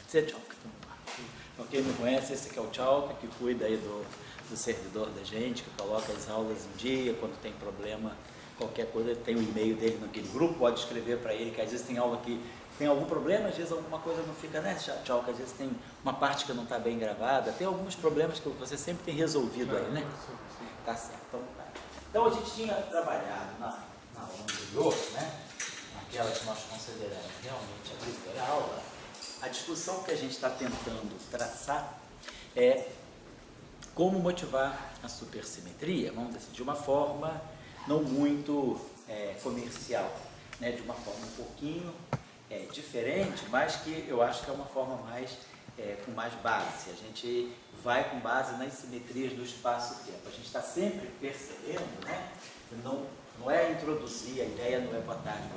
Você é Tchalka, então. Para quem não conhece, esse aqui é o Tchalka, que cuida aí do servidor da gente, que coloca as aulas em dia, quando tem problema, qualquer coisa, tem o e-mail dele naquele grupo, pode escrever para ele, que às vezes tem aula que tem algum problema, às vezes alguma coisa não fica, né, Tchalka, às vezes tem uma parte que não está bem gravada, tem alguns problemas que você sempre tem resolvido aí, né? Tá certo, então a gente tinha trabalhado na aula anterior, né, naquela que nós consideramos realmente a primeira aula. A discussão que a gente está tentando traçar é como motivar a supersimetria, vamos dizer assim, de uma forma não muito comercial, né, de uma forma um pouquinho diferente, mas que eu acho que é uma forma mais, com mais base. A gente vai com base nas simetrias do espaço-tempo. A gente está sempre percebendo, né, não é introduzir, a ideia não é boa tarde,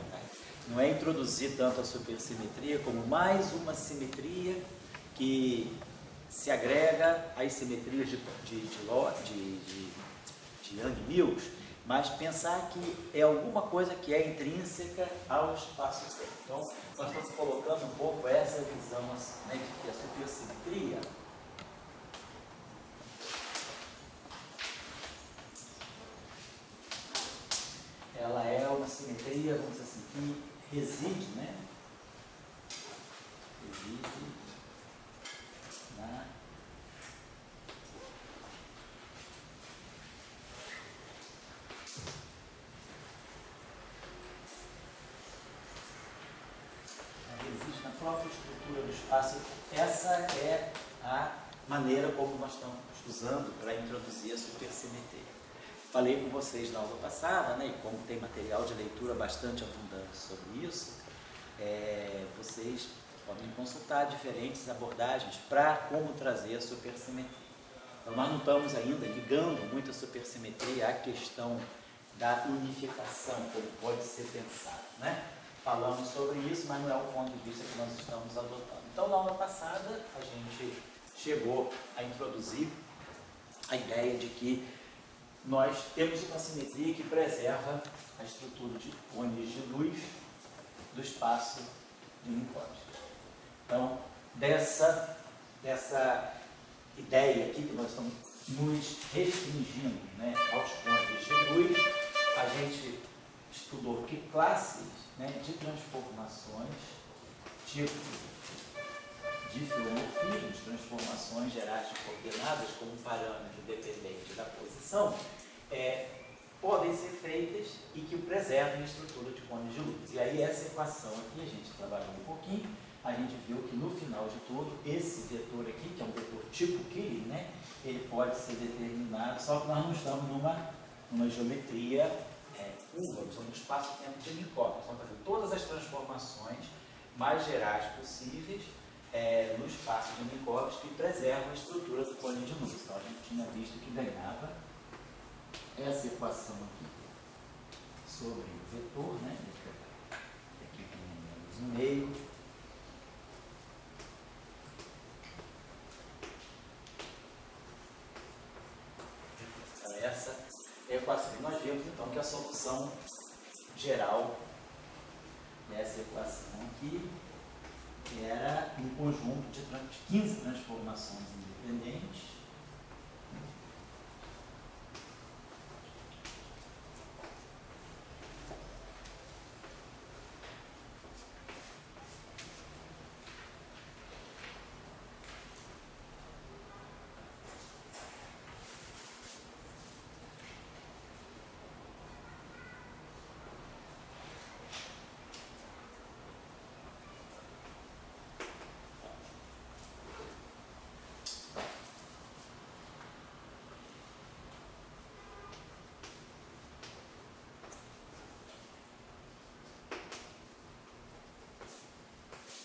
não é introduzir tanto a supersimetria como mais uma simetria que se agrega às simetrias de Yang-Mills, mas pensar que é alguma coisa que é intrínseca ao espaço-tempo. Então, nós estamos colocando um pouco essa visão, né, de que a supersimetria ela é uma simetria, vamos dizer assim, que reside, né? Reside na própria estrutura do espaço. Essa é a maneira como nós estamos usando para introduzir a supersimetria. Falei com vocês na aula passada, né, e como tem material de leitura bastante abundante sobre isso, vocês podem consultar diferentes abordagens para como trazer a supersimetria. Então, nós não estamos ainda ligando muito a supersimetria à questão da unificação, como pode ser pensado, né? Falamos sobre isso, mas não é o ponto de vista que nós estamos adotando. Então, na aula passada, a gente chegou a introduzir a ideia de que nós temos uma simetria que preserva a estrutura de cones de luz do espaço de Minkowski. Então, dessa ideia aqui que nós estamos nos restringindo, né, aos cones de luz, a gente estudou que classes, né, de transformações, tipo de filomorfismos, transformações gerais de coordenadas como parâmetro dependente da posição, podem ser feitas e que preservem a estrutura de cones de luz. E aí essa equação aqui, a gente trabalhou um pouquinho, a gente viu que no final de tudo, esse vetor aqui, que é um vetor tipo Killing, né, ele pode ser determinado, só que nós não estamos numa geometria curva, estamos no espaço-tempo de Minkowski. Estamos fazendo todas as transformações mais gerais possíveis no espaço de Minkowski que preservam a estrutura do cone de luz. Então a gente tinha visto que ganhava essa equação aqui sobre o vetor, né? Aqui tem menos no meio. Então, essa é a equação. E nós vimos então que a solução geral dessa equação aqui era um conjunto de 15 transformações independentes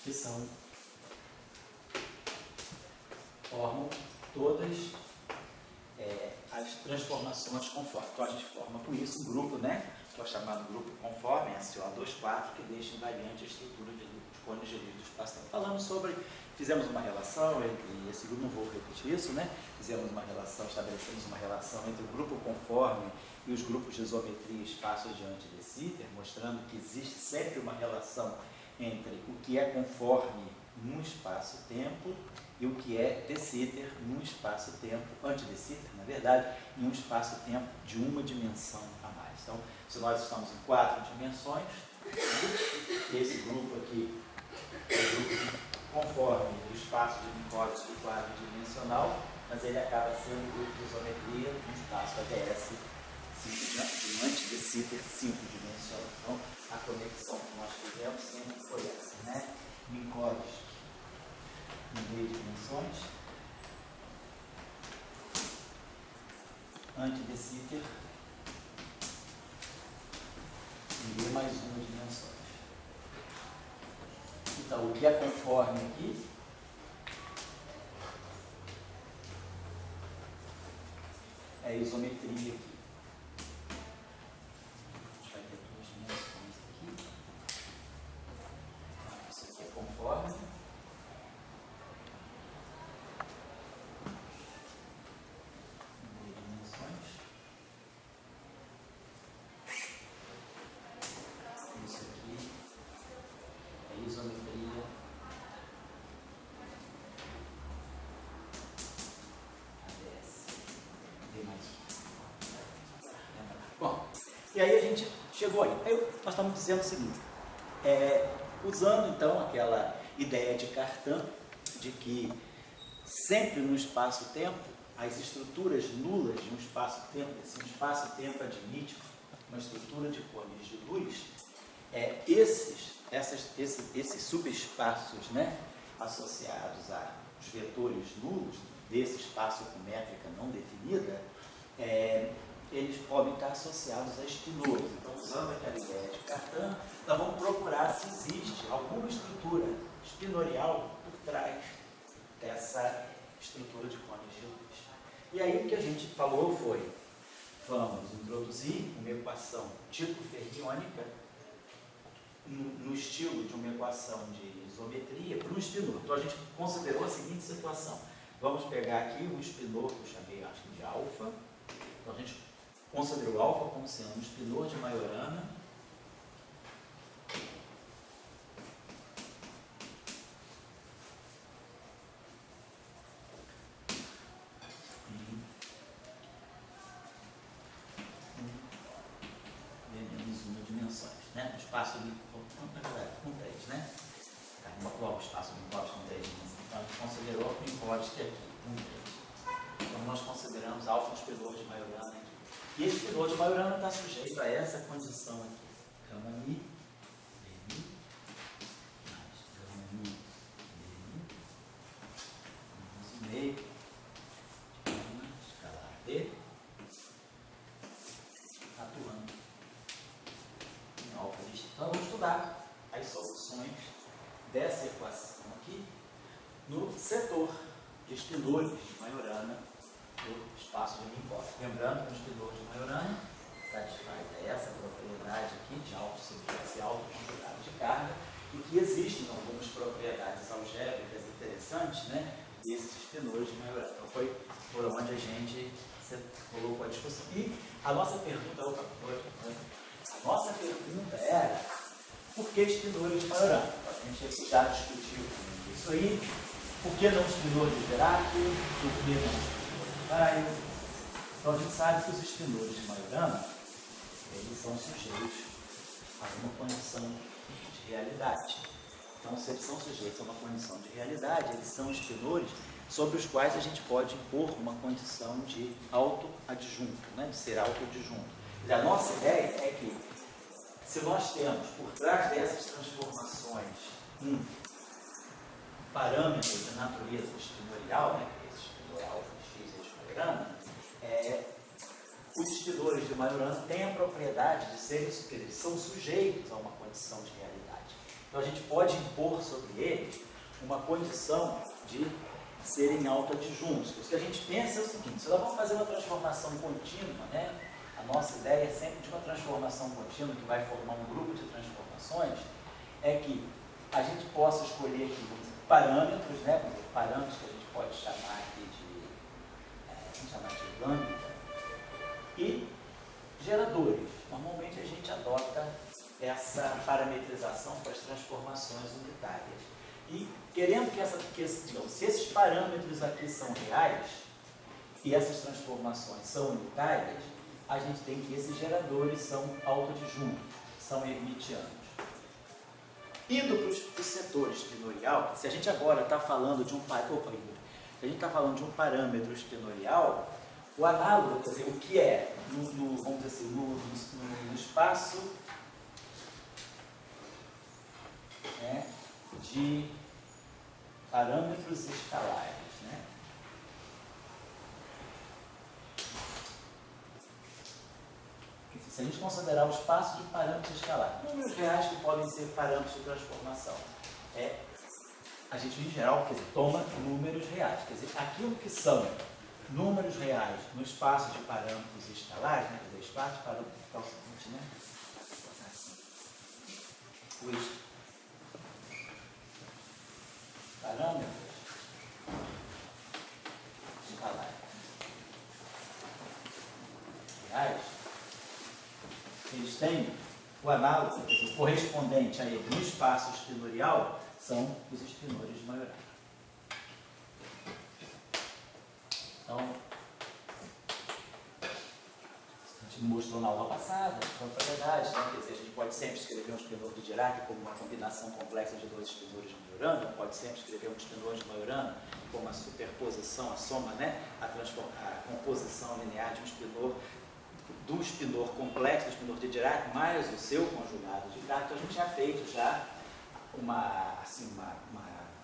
que formam todas as transformações conforme. Então a gente forma com isso um grupo, né, que é o chamado grupo conforme, SO24, que deixa invariante a estrutura de cones de luz do espaço. Fizemos uma relação entre esse grupo, não vou repetir isso, né? Estabelecemos uma relação entre o grupo conforme e os grupos de isometria espaço diante de Sitter, mostrando que existe sempre uma relação entre o que é conforme num espaço-tempo e o que é de Sitter num espaço-tempo, anti-de Sitter, na verdade, em um espaço-tempo de uma dimensão a mais. Então, se nós estamos em 4 dimensões, esse grupo aqui é o grupo conforme o espaço de Minkowski quadridimensional, mas ele acaba sendo um grupo de isometria no espaço ADS de anti-de Sitter 5-dimensional. Então, a conexão que nós fizemos sempre foi essa, né? Minkowski em D dimensões, anti-de Sitter em D mais 1 dimensões. Então, o que é conforme aqui é a isometria aqui. A gente vai ter 2 dimensões aqui. Isso aqui é conforme. Isso aqui é isometria ADS. D mais 1. Bom, e aí a gente chegou aí. Nós estamos dizendo o seguinte, usando então aquela ideia de Cartan, de que sempre no espaço-tempo, as estruturas nulas de um espaço-tempo, esse espaço-tempo admite uma estrutura de cones de luz, esses subespaços, né, associados aos vetores nulos desse espaço com métrica não definida, eles podem estar associados a espinores. Então, usando aquela ideia de Cartan, nós vamos procurar se existe alguma estrutura espinorial por trás dessa estrutura de cones de luz. E aí o que a gente falou foi, vamos introduzir uma equação tipo fermiônica no estilo de uma equação de isometria para um espinor. Então a gente considerou a seguinte situação. Vamos pegar aqui um espinor que eu chamei, acho que de alfa. Então a gente considerou alfa como sendo um espinor de Majorana. Né? O espaço de com 3, né? O espaço de Minkowski com 3 dimensões. Então a gente considerou o Minkowski aqui com 3. Então nós consideramos alfa um espinor de Majorana aqui. E esse espinor de Majorana está sujeito a essa condição aqui. Gama mi, dmi, mais gama mi, dmi, menos meio, gama escalar d, atuando. Então, vamos estudar as soluções dessa equação aqui no setor de espinores de Majorana do espaço de Minkowski. Lembrando que o espinor de Majorana satisfaz essa propriedade aqui de alto conjugado de carga e que existem algumas propriedades algébricas interessantes, né, desses espinores de Majorana. Então, foi por onde a gente colocou a discussão. E a nossa pergunta nossa pergunta era por que espinores de Majorana? A gente já discutiu isso aí. Por que não espinor de Dirac? Por que não espinor de Caio? Então a gente sabe que os espinores de Majorana eles são sujeitos a uma condição de realidade. Então, se eles são sujeitos a uma condição de realidade, eles são espinores sobre os quais a gente pode impor uma condição de autoadjunto, né? De ser autoadjunto. E a nossa ideia é que, se nós temos por trás dessas transformações um parâmetro de natureza espinorial, né, que é esse espinor alfa de x de Majorana, os espinores de Majorana têm a propriedade de serem, eles são sujeitos a uma condição de realidade. Então a gente pode impor sobre eles uma condição de serem autoadjuntos. O que a gente pensa é o seguinte: se nós vamos fazer uma transformação contínua, né? A nossa ideia é sempre de uma transformação contínua que vai formar um grupo de transformações, é que a gente possa escolher aqui parâmetros, né? Parâmetros que a gente pode chamar aqui de lambda, e geradores. Normalmente a gente adota essa parametrização para as transformações unitárias. E querendo digamos, se esses parâmetros aqui são reais e essas transformações são unitárias, a gente tem que esses geradores são autodisjuntos, são hermitianos. Indo para o setor espinorial, se a gente agora está falando de um parâmetro espinorial, o análogo, quer dizer, o que é, vamos dizer assim, no espaço de parâmetros escalares, né? Se a gente considerar o espaço de parâmetros escalares, números reais que podem ser parâmetros de transformação, a gente em geral, quer dizer, toma números reais, quer dizer, aquilo que são números reais no espaço de parâmetros escalares, né? Quer dizer, espaço de parâmetros, é o seguinte, né? Os parâmetros escalares reais, eles têm o análogo, quer dizer, o correspondente a ele no espaço espinorial são os espinores de Majorana. Então, a gente mostrou na aula passada, com propriedade, né? Quer dizer, a gente pode sempre escrever um espinor de Dirac como uma combinação complexa de dois espinores de Majorana, pode sempre escrever um espinor de Majorana como a superposição, a soma, né? A composição linear de um espinor, do espinor complexo, do espinor de Dirac, mais o seu conjugado de Dirac. Então a gente já fez uma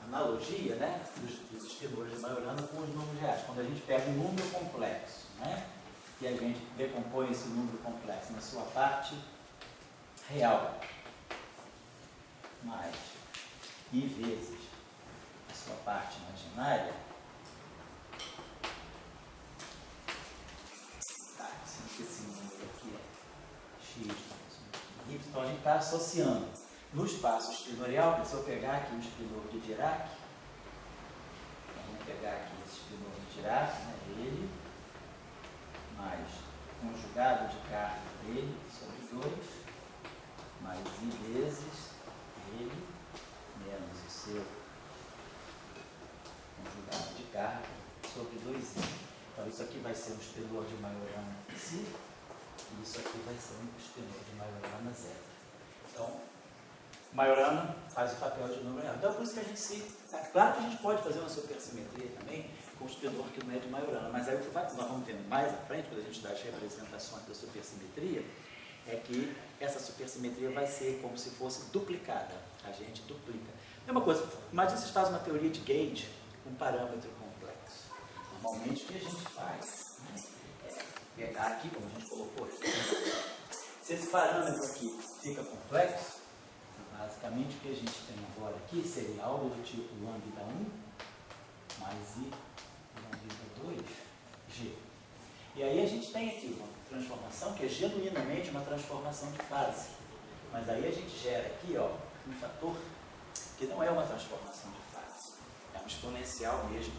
analogia, né, dos espinores de Majorana com os números reais. Quando a gente pega um número complexo, né, e a gente decompõe esse número complexo na sua parte real, mais I vezes a sua parte imaginária, esse número aqui é x, então a gente está associando no espaço espinorial, que se eu pegar aqui o espinor de Dirac, vamos pegar aqui esse espinor de Dirac, né, ele, mais conjugado de carga dele sobre 2, mais I vezes ele, menos o seu conjugado de carga sobre 2I. Então isso aqui vai ser um espinor de Majorana psi, e isso aqui vai ser um espinor de Majorana zeta. Então, Majorana faz o papel de número real. Então, é por isso que a gente claro que a gente pode fazer uma supersimetria também com o espinor que não é de Majorana, mas aí o que nós vamos ver mais à frente, quando a gente dá as representações da supersimetria, é que essa supersimetria vai ser como se fosse duplicada. A gente duplica. Mesma coisa, imagina se você faz uma teoria de gauge com um parâmetro complexo. Normalmente o que a gente faz, né, é pegar aqui, como a gente colocou aqui, se esse parâmetro aqui fica complexo, basicamente o que a gente tem agora aqui seria algo do tipo lambda 1 mais I lambda 2G. E aí a gente tem aqui uma transformação que é genuinamente uma transformação de fase. Mas aí a gente gera aqui um fator que não é uma transformação de fase, é um exponencial mesmo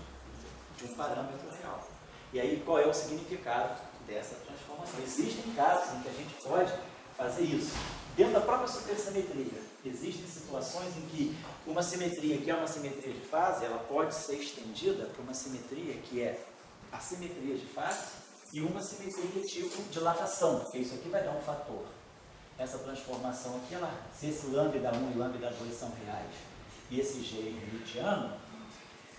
de um parâmetro real. E aí qual é o significado dessa transformação? Existem casos em que a gente pode fazer isso. Dentro da própria supersimetria, existem situações em que uma simetria que é uma simetria de fase, ela pode ser estendida para uma simetria que é a simetria de fase e uma simetria tipo dilatação, porque isso aqui vai dar um fator. Essa transformação aqui, se esse lambda 1 e lambda 2 são reais e esse G é hermitiano,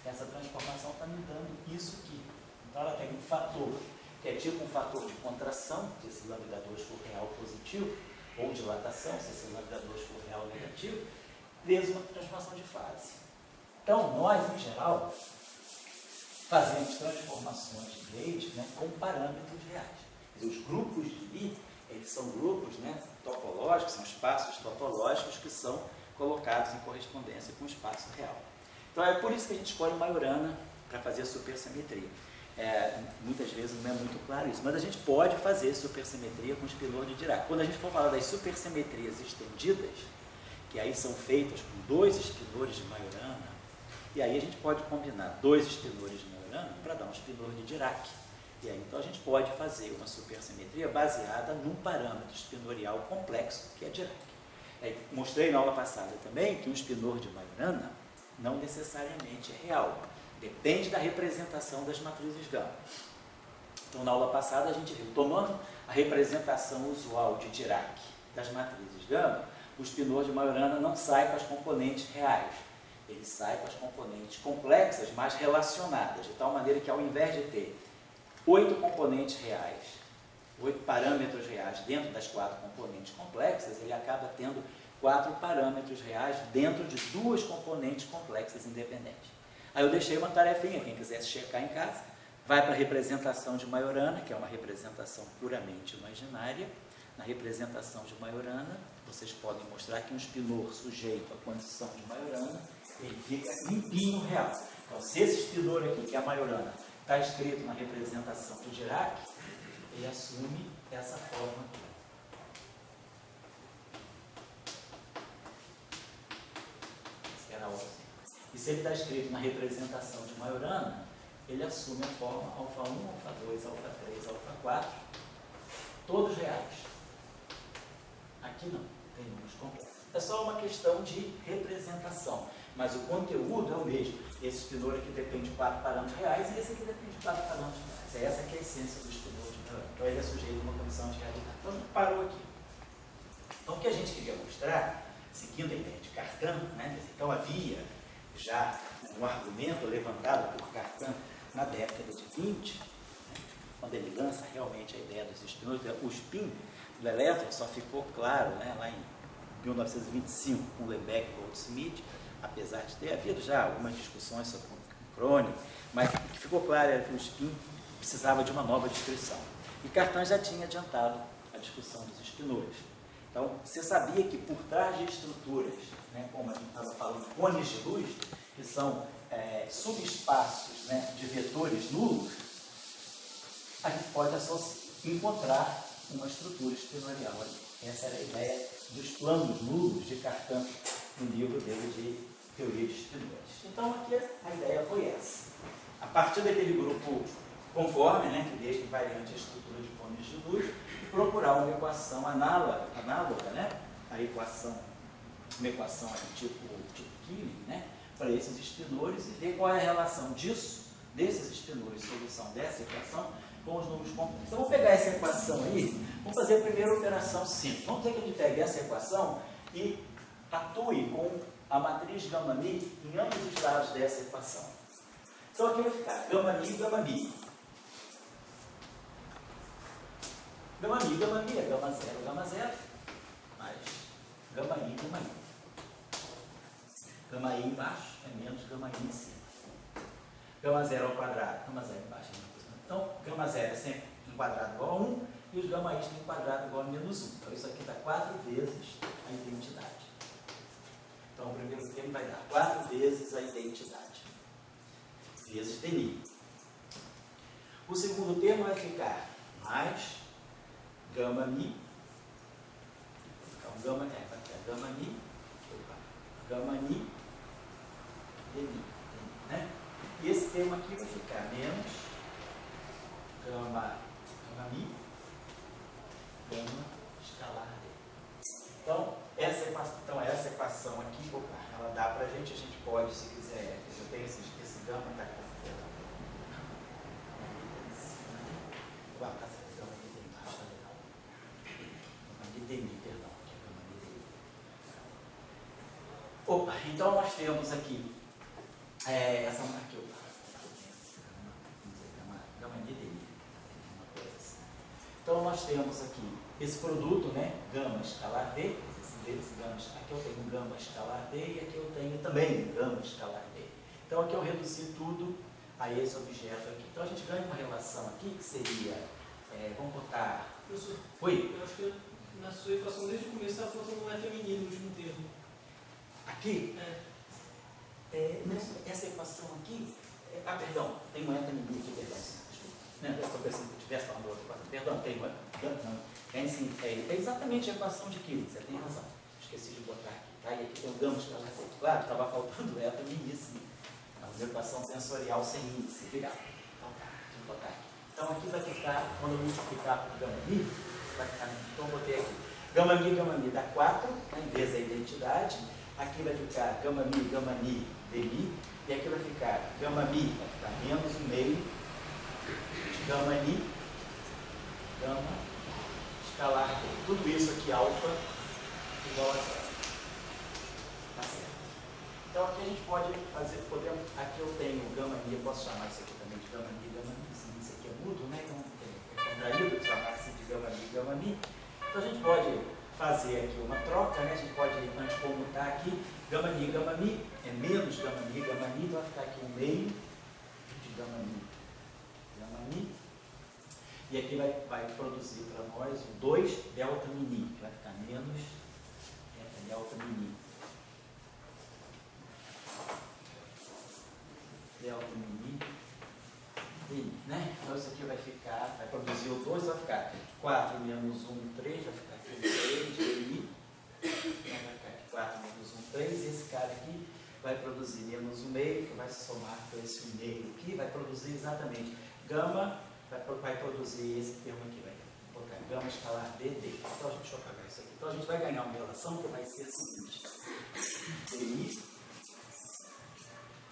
essa transformação está me dando isso aqui. Então ela tem um fator, que é tipo um fator de contração, se esse lambda 2 for real positivo, ou dilatação, se esse lambda 2 for real negativo, vezes uma transformação de fase. Então, nós, em geral, fazemos transformações de gauge, né, com parâmetros reais. Quer dizer, os grupos de Lie, eles são grupos, né, topológicos, são espaços topológicos que são colocados em correspondência com o espaço real. Então, é por isso que a gente escolhe Majorana para fazer a supersimetria. Muitas vezes não é muito claro isso, mas a gente pode fazer supersimetria com espinor de Dirac. Quando a gente for falar das supersimetrias estendidas, que aí são feitas com 2 espinores de Majorana, e aí a gente pode combinar 2 espinores de Majorana para dar um espinor de Dirac. E aí então a gente pode fazer uma supersimetria baseada num parâmetro espinorial complexo, que é Dirac. Mostrei na aula passada também que um espinor de Majorana não necessariamente é real. Depende da representação das matrizes gama. Então, na aula passada, a gente viu, tomando a representação usual de Dirac das matrizes gama, o spinor de Majorana não sai com as componentes reais. Ele sai com as componentes complexas, mas relacionadas, de tal maneira que, ao invés de ter 8 componentes reais, 8 parâmetros reais dentro das 4 componentes complexas, ele acaba tendo 4 parâmetros reais dentro de 2 componentes complexas independentes. Aí eu deixei uma tarefinha, quem quisesse checar em casa, vai para a representação de Majorana, que é uma representação puramente imaginária. Na representação de Majorana, vocês podem mostrar que um spinor sujeito à condição de Majorana, ele fica limpinho real. Então, se esse spinor aqui, que é a Majorana, está escrito na representação do Dirac, ele assume essa forma aqui. Essa era a outra. E se ele está escrito na representação de Majorana, ele assume a forma alfa 1, alfa 2, alfa 3, alfa 4, todos reais. Aqui não, tem números complexos. É só uma questão de representação, mas o conteúdo é o mesmo. Esse spinor aqui depende de 4 parâmetros reais e esse aqui depende de 4 parâmetros reais. Essa que é a essência do spinor de Majorana. Então ele é sujeito a uma condição de realidade. Então a gente parou aqui. Então o que a gente queria mostrar, seguindo a ideia de Cartan, né? Então havia já um argumento levantado por Cartan na década de 20, né? Quando ele lança realmente a ideia dos spinors, o spin do elétron só ficou claro, né, lá em 1925 com Lebesgue e Goldsmith, apesar de ter havido já algumas discussões sobre o Kronig, mas o que ficou claro era que o spin precisava de uma nova descrição. E Cartan já tinha adiantado a discussão dos spinores. Então, você sabia que por trás de estruturas, né, como a gente estava falando, cones de luz, que são subespaços, né, de vetores nulos, a gente pode encontrar uma estrutura espinorial ali. Essa era a ideia dos planos nulos de Cartan no livro dele de Teoria de Espinores. Então, aqui a ideia foi essa. A partir daquele grupo conforme, né, que deixa invariante a estrutura de cones de luz, procurar uma equação análoga, né, a equação, uma equação tipo Killing, né, para esses espinores e ver qual é a relação desses espinores, solução dessa equação, com os números complexos. Então, vamos pegar essa equação aí, vamos fazer a primeira operação simples. Vamos ter que a gente pegue essa equação e atue com a matriz gama-mi em ambos os lados dessa equação. Então, aqui vai ficar gama-mi e gama-mi. Gama-mi, gama-mi é gama 0, mais gama-i, gama-i. Gama-i embaixo é menos gama-i em cima. Gama 0 ao quadrado, gama 0 embaixo é menos. Então, gama 0 é sempre um quadrado igual a 1 e os gama-is têm um quadrado igual a menos 1. Então, isso aqui dá 4 vezes a identidade. Então, o primeiro termo vai dar 4 vezes a identidade, vezes dmi. O segundo termo vai ficar mais gama-mi. Então, vai ficar gama-mi, dmi, né? E esse termo aqui vai ficar menos gama-mi, gama escalar d. Então, essa equação aqui, ela dá para a gente pode, se quiser, eu tenho esse gama, está aqui. Opa, então nós temos aqui essa aqui, então nós temos aqui esse produto, né, gama escalar D, aqui eu tenho um gama escalar D e aqui eu tenho também um gama escalar D. Então aqui eu reduzi tudo a esse objeto aqui. Então a gente ganha uma relação aqui que seria, vamos botar... Professor, Oi? eu acho que na sua equação desde o começo estava faltando um feminino no último termo. Aqui? Essa equação aqui... perdão, tem um feminino aqui, perdão. Eu estou pensando que eu estivesse falando outra equação. Perdão, tem uma. É exatamente a equação de Killing, você tem razão. Esqueci de botar aqui. Tá? E aqui tem o gama escalar. Claro, estava faltando eta no início. É uma equação tensorial sem índice. Obrigado. Então tá, deixa eu botar aqui. Então aqui vai ficar, quando eu multiplicar por gama-mi, vai ficar. Então eu botei aqui. Gama-mi dá 4, né, em vez da identidade. Aqui vai ficar gama mi, dmi. E aqui vai ficar gama mi, vai ficar menos 1 meio de gama ni, gama escalar d. Tudo isso aqui, alfa, igual a zero. Tá certo? Então aqui a gente pode fazer, aqui eu tenho gama ni, eu posso chamar isso aqui também de gama ni, isso aqui é mudo, né? Então é contraído, chamar assim de gama mi. Então a gente pode fazer aqui uma troca, né? A gente pode antecomutar aqui, gama mi é menos gama ni, então vai ficar aqui 1 meio de gama ni. E aqui vai produzir para nós o 2 delta mini, que vai ficar menos delta mini. Delta mini, né? Então isso aqui vai produzir o 2, vai ficar 4 menos 1, 3, vai ficar aqui 3 dmi. Então vai ficar aqui 4 menos 1, 3, e esse cara aqui vai produzir menos 1 meio, que vai se somar com esse 1 meio aqui, vai produzir exatamente gama, vai produzir esse termo aqui, vai colocar gama escalar dd. Então deixa eu apagar isso aqui. Então a gente vai ganhar uma relação que vai ser a seguinte: dni,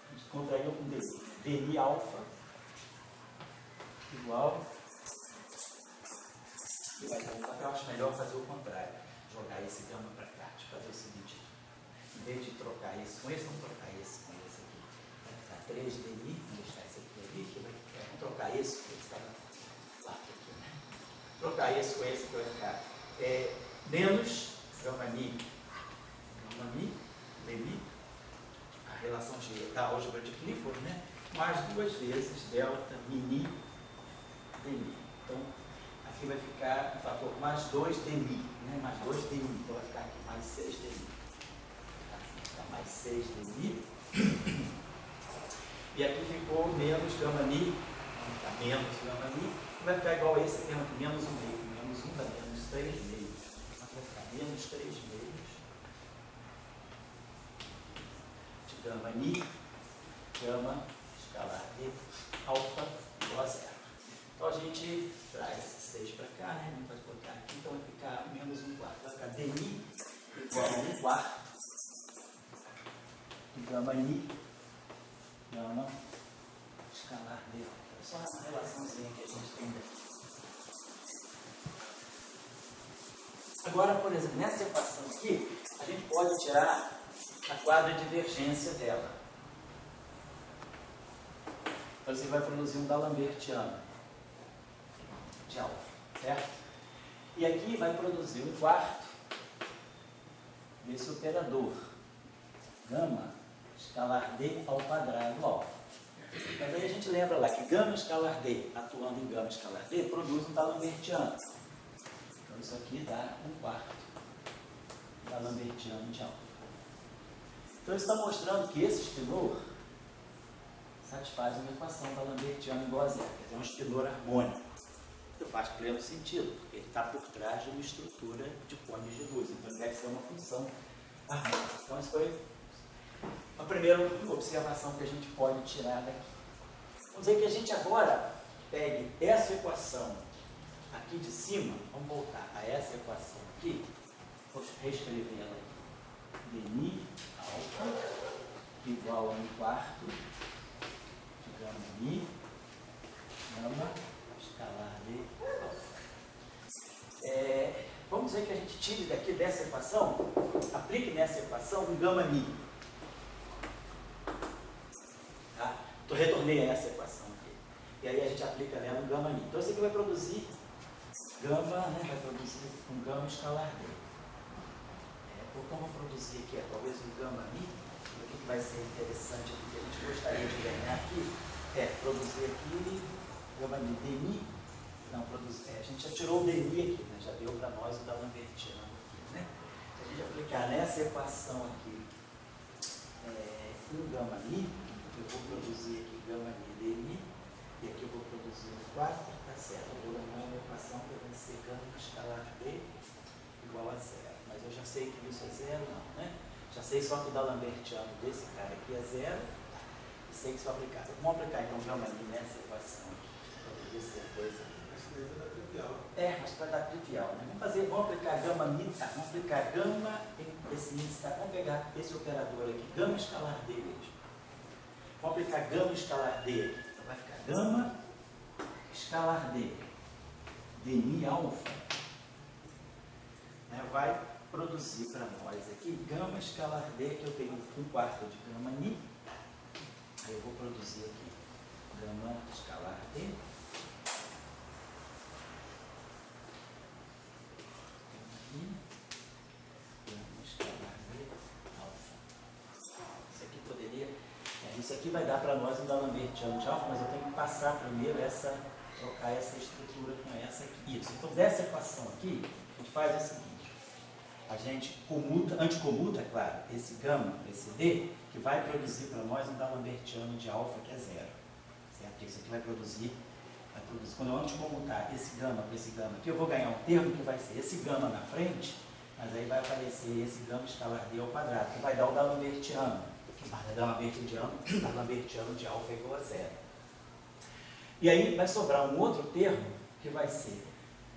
a gente contraiu com dni alfa igual, e vai dar um papel. Eu acho melhor fazer o contrário, jogar esse gama para cá. Deixa eu fazer o seguinte: em vez de trocar esse com esse, vamos trocar esse com esse aqui. Vai ficar 3 dni, vamos deixar esse aqui ali, que vai ficar, vamos trocar esse com esse lá aqui, né? Trocar esse com esse, que vai ficar menos gama ni, dmi, a relação da álgebra de Clifford, né? Mais 2 vezes delta mini dmi. Então, aqui vai ficar o fator mais 2 dmi, né? Mais 2 dmi, então vai ficar aqui mais 6 dmi. Vai ficar mais 6 dmi. E aqui ficou menos gama ni, vai ficar menos gama ni, e vai ficar igual a esse termo aqui, menos 1 meio. Menos 1 dá menos 3 meios. Então vai ficar menos 3 meios de gama ni, gama escalar d, alfa igual a zero. Então a gente traz esse 6 para cá, né? A gente pode colocar aqui, então vai ficar menos 1 quarto. Vai ficar dni igual a 1 quarto de gama ni, gama escalar d. É só essa relaçãozinha que a gente tem daqui. Agora, por exemplo, nessa equação aqui, a gente pode tirar a quadra divergência dela. Então você vai produzir um D'Alembertiano de alfa, certo? E aqui vai produzir um quarto desse operador, gama escalar d ao quadrado alfa. Mas aí a gente lembra lá que gama escalar d, atuando em gama escalar d, produz um D'Alembertiano. Então isso aqui dá um quarto D'Alembertiano de alfa. Então isso está mostrando que esse espinor satisfaz uma equação D'Alembertiano igual a zero, quer dizer, um espinor harmônico. Que faz pleno sentido, porque ele está por trás de uma estrutura de cones de luz, então deve ser uma função harmônica. Então isso foi a primeira observação que a gente pode tirar daqui. Vamos dizer que a gente agora pegue essa equação aqui de cima, vamos voltar a essa equação aqui, vou reescrever ela aqui. Dni alfa igual a 1 quarto de gama ni, gama escalar d alfa. Vamos dizer que a gente tire daqui dessa equação, aplique nessa equação um gama ni. Tá? Então retornei a essa equação aqui. E aí a gente aplica nela um gama ni. Então isso aqui vai produzir gama, né? Vai produzir um gama escalar d. Então vamos produzir aqui talvez um gama ni. O que vai ser interessante aqui, que a gente gostaria de ganhar aqui, produzir aqui gama ni dni. Não, a gente já tirou o dni aqui, né? Já deu para nós o D'Alembertiano aqui, né? Se a gente aplicar nessa equação aqui um gama ni, eu vou produzir aqui gama ni dni, e aqui eu vou produzir um 4, tá certo? Eu vou ganhar uma equação que vai ser gama escalar d igual a zero. Mas eu já sei que isso é zero, não, né? Já sei só que o D'Alembertiano desse cara aqui é zero, e sei que isso é aplicável. Vamos aplicar então gama ni nessa equação aqui, para poder ser coisa Mas vai dar trivial, né? Vamos aplicar gama mi, vamos aplicar gama em esse índice, vamos pegar esse operador aqui, gama escalar D mesmo. Vamos aplicar gama escalar D aqui. Então vai ficar gama escalar D, dmi alfa, né? Vai produzir para nós aqui gama escalar D, que eu tenho 1/4 de gama ni, aí eu vou produzir aqui gama escalar D, isso aqui vai dar para nós um D'Alembertiano de alfa, mas eu tenho que passar primeiro trocar essa estrutura com essa aqui. Isso. Então, dessa equação aqui, a gente faz o seguinte: a gente comuta, anticomuta, claro, esse gama, esse D, que vai produzir para nós um D'Alembertiano de alfa que é 0. Certo? Porque isso aqui vai produzir. Quando eu anticomutar esse gama com esse gama aqui, eu vou ganhar um termo que vai ser esse gama na frente, mas aí vai aparecer esse gama escalar D ao quadrado, que vai dar o D'Alembertiano. D'Alembertiano de alfa igual a 0. E aí vai sobrar um outro termo que vai ser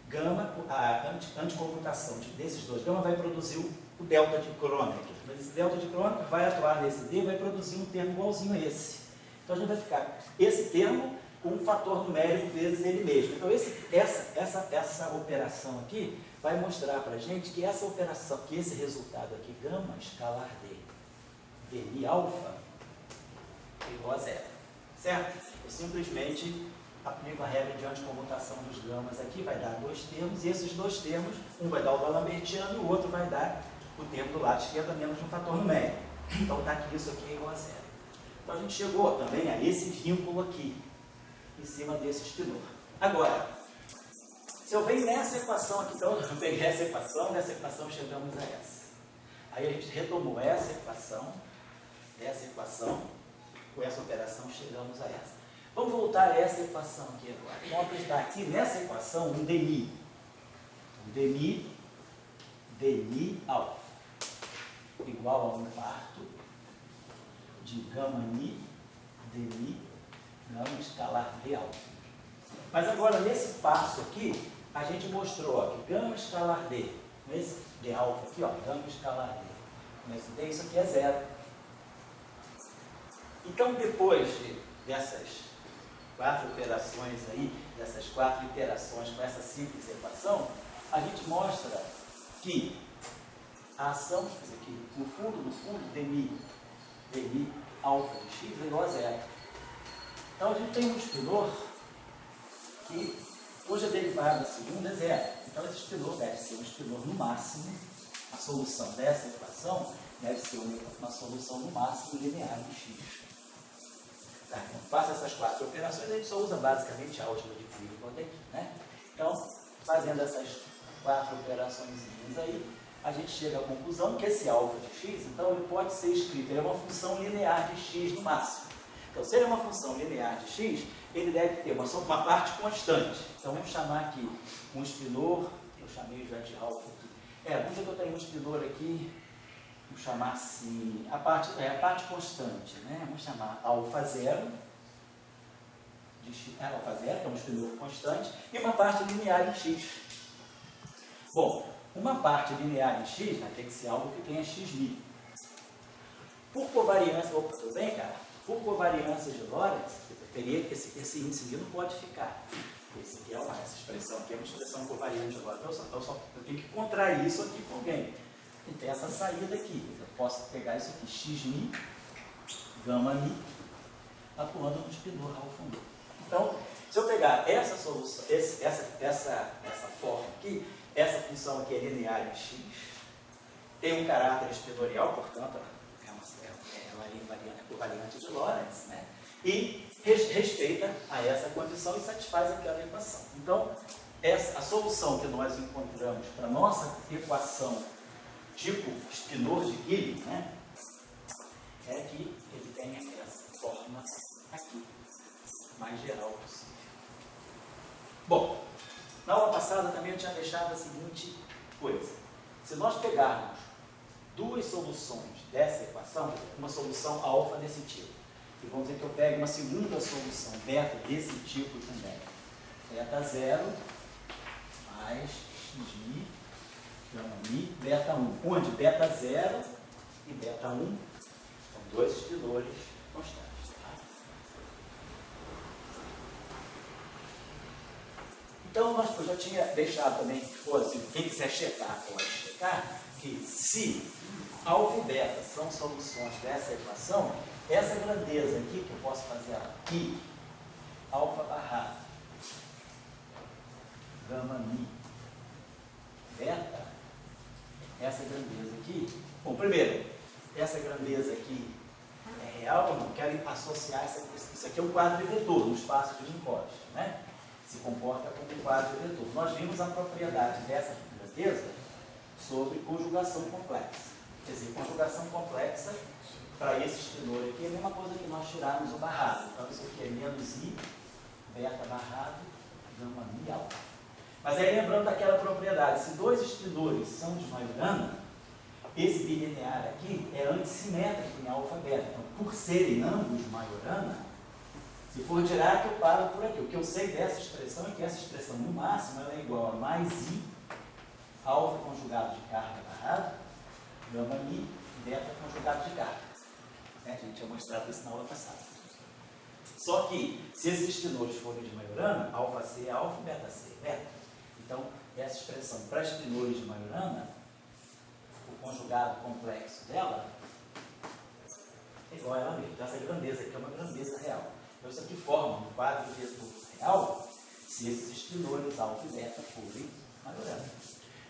gama, a anticomutação desses dois gama vai produzir o delta de crônica. Mas esse delta de crônica vai atuar nesse D e vai produzir um termo igualzinho a esse. Então a gente vai ficar esse termo com um fator numérico vezes ele mesmo. Então essa operação aqui vai mostrar para a gente que essa operação, que esse resultado aqui, gama escalar D, dmi alfa igual a 0, certo? Eu simplesmente aplico a regra de anticomutação dos gamas aqui, vai dar dois termos, e esses dois termos, um vai dar o D'Alembertiano e o outro vai dar o termo do lado esquerdo a menos de um fator numérico. Então está aqui, isso aqui é igual a 0. Então a gente chegou também a esse vínculo aqui, em cima desse espinor. Agora, se eu venho nessa equação aqui, então eu peguei essa equação, nessa equação chegamos a essa. Aí a gente retomou essa equação, com essa operação chegamos a essa. Vamos voltar a essa equação aqui agora. Vamos aplicar aqui nessa equação um dmi. Um dmi alfa igual a 1/4 de gama ni dmi gama escalar D alfa. Mas agora nesse passo aqui, a gente mostrou ó, que gama escalar D, esse D alfa aqui, ó, gama escalar D, esse D, isso aqui é 0. Então, depois dessas 4 operações aí, dessas 4 iterações com essa simples equação, a gente mostra que a ação, isso aqui, no fundo, dmi alfa de x é igual a 0. Então, a gente tem um espinor que, cuja derivada segunda é 0. Então, esse espinor deve ser um espinor no máximo, a solução dessa equação deve ser uma solução no máximo linear de x. Tá, então, faça essas 4 operações, a gente só usa basicamente álgebra de Cleveland aqui, né? Então, fazendo essas 4 operações aí, a gente chega à conclusão que esse alfa de x, então, ele pode ser escrito, ele é uma função linear de x no máximo. Então, se ele é uma função linear de x, ele deve ter uma parte constante. Então, vamos chamar aqui um espinor, eu chamei já de alfa aqui. Vamos dizer que eu tenho um espinor aqui, vamos chamar assim, a parte constante, né? Vamos chamar alfa 0, alfa 0, que é um espinor constante, e uma parte linear de x. Bom, uma parte linear de x vai ter que ser algo que tenha x'. Por covariância, tudo bem, cara? Por covariância de Lorentz, eu teria que esse índice não pode ficar. Essa expressão aqui é uma expressão covariante de Lorentz. Eu tenho que contrair isso aqui com alguém. E tem essa saída aqui. Eu posso pegar isso aqui, x', gama mi, atuando no espinor alfa 1. Então, se eu pegar essa solução, essa forma aqui, essa função aqui é linear em x, tem um caráter espinorial, portanto, ela é covariante de Lorentz, né? E respeita a essa condição e satisfaz aquela equação. Então, a solução que nós encontramos para a nossa equação tipo espinor de Gilling, né, é que ele tem essa forma aqui, mais geral possível. Bom, na aula passada também eu tinha deixado a seguinte coisa. Se nós pegarmos 2 soluções dessa equação, uma solução alfa desse tipo, e vamos dizer que eu pego uma segunda solução beta desse tipo também, beta 0 mais xmi, gama mi, beta 1. Onde beta 0 e beta 1 são dois espinores constantes. Tá? Então, eu já tinha deixado também, quem quiser checar, pode checar, que se alfa e beta são soluções dessa equação, essa grandeza aqui, que eu posso fazer aqui, alfa barrado, gama mi, beta, essa grandeza aqui, bom, primeiro, essa grandeza aqui é real ou não? Quero associar isso aqui é um quadro de vetor, no espaço de Minkowski, né? Se comporta como um quadro de vetor. Nós vimos a propriedade dessa grandeza sobre conjugação complexa. Quer dizer, conjugação complexa para esse espinor aqui é a mesma coisa que nós tirarmos o barrado. Então, isso aqui é menos I, beta barrado, gama mi alfa. Mas aí, lembrando daquela propriedade, se dois espinores são de Majorana, esse bilinear aqui é antissimétrico em alfa beta. Então, por serem ambos Majorana, se for tirar, eu paro por aqui. O que eu sei dessa expressão é que essa expressão, no máximo, ela é igual a mais I, alfa conjugado de carga barrado, gama mi, beta conjugado de carga. A gente tinha mostrado isso na aula passada. Só que, se esses espinores forem de Majorana, alfa C é alfa, beta C é beta. Então, essa expressão para espinores de Majorana, o conjugado complexo dela é igual a ela mesma. Então, essa grandeza aqui é uma grandeza real. Então, isso aqui forma um quadro de vetor real se esses espinores alfa e beta forem Majorana.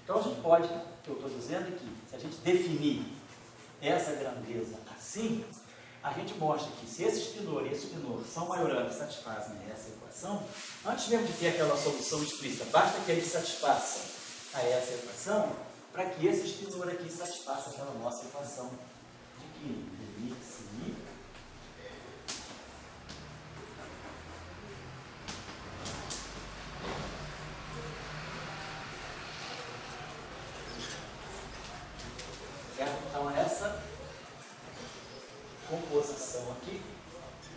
Então, a gente pode, o que eu estou dizendo é que, se a gente definir essa grandeza assim, a gente mostra que se esse espinor e esse espinor são Majorana e satisfazem essa equação, antes mesmo de ter aquela solução explícita, basta que eles satisfaçam a essa equação para que esse espinor aqui satisfaça aquela nossa equação de que xi certo? Então, essa composição aqui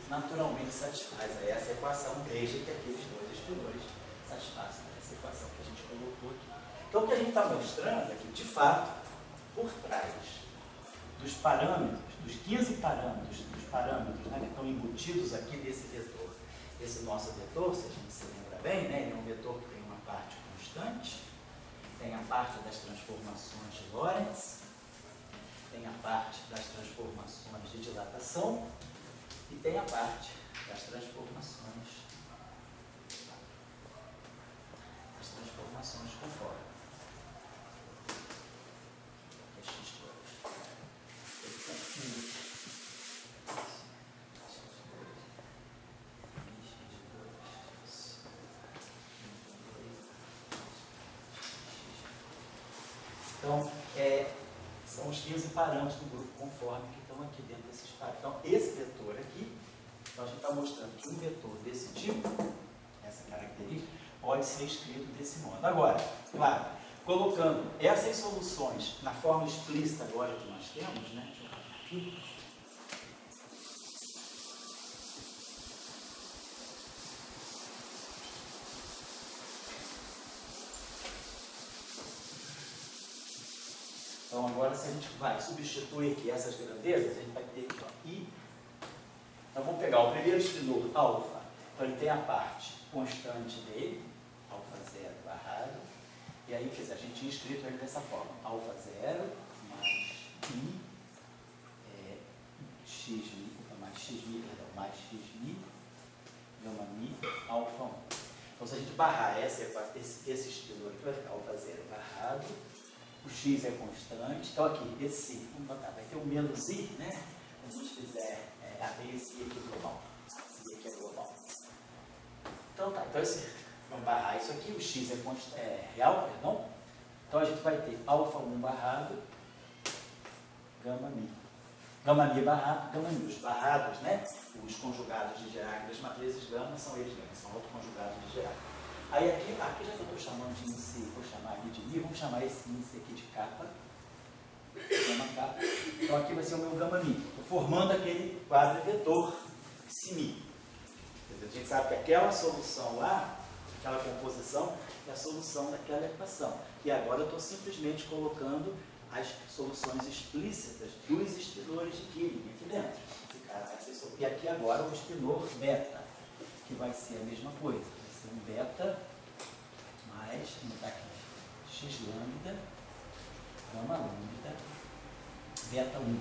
naturalmente satisfaz a essa equação, desde que aqueles dois espinores satisfaçam essa equação que a gente colocou aqui. Então, o que a gente está mostrando é que, de fato, por trás dos parâmetros, dos 15 parâmetros, né, que estão embutidos aqui nesse vetor, esse nosso vetor, se a gente se lembra bem, né, ele é um vetor que tem uma parte constante, tem a parte das transformações de Lorentz, tem a parte das transformações de dilatação e tem a parte das transformações conforme. É x2. Então, são os 15 parâmetros do grupo conforme que estão aqui dentro desses parâmetros. Então, esse vetor aqui, então a gente está mostrando que um vetor desse tipo, essa característica, pode ser escrito desse modo. Agora, claro, colocando essas soluções na forma explícita agora que nós temos, né? Deixa eu botar aqui. Então, agora, se a gente vai substituir aqui essas grandezas, a gente vai ter aqui, ó, I. Então, vamos pegar o primeiro espinor, alfa. Então, ele tem a parte constante dele, alfa 0 barrado. E aí, quer dizer, a gente tinha escrito ele dessa forma, alfa 0 mais I, xmi, mais xmi, gama mi, alfa 1. Então, se a gente barrar esse espinor aqui, vai ficar alfa 0 barrado. O x é constante, então aqui, esse, vamos botar, vai ter um menos i, né? Se a gente fizer esse i aqui global. Esse i aqui é global. Então tá, então vamos barrar isso aqui, o x é real, perdão. Então a gente vai ter alfa 1 barrado, gama mi. Gama mi barrado, gama mi. Os barrados, né? Os conjugados de Dirac das matrizes gama são eles mesmos, são autoconjugados de Dirac. Aí aqui já que eu estou chamando de índice, vou chamar aqui de mi, vamos chamar esse índice aqui de kappa. Gama kappa. Então aqui vai ser o meu gama mi. Estou formando aquele quadro vetor xi mi. A gente sabe que aquela solução lá aquela composição é a solução daquela equação. E agora eu estou simplesmente colocando as soluções explícitas dos espinores de Killing aqui dentro. E aqui agora o espinor beta, que vai ser a mesma coisa. Vai ser um beta mais, como está aqui, x lambda, gama lambda, beta 1.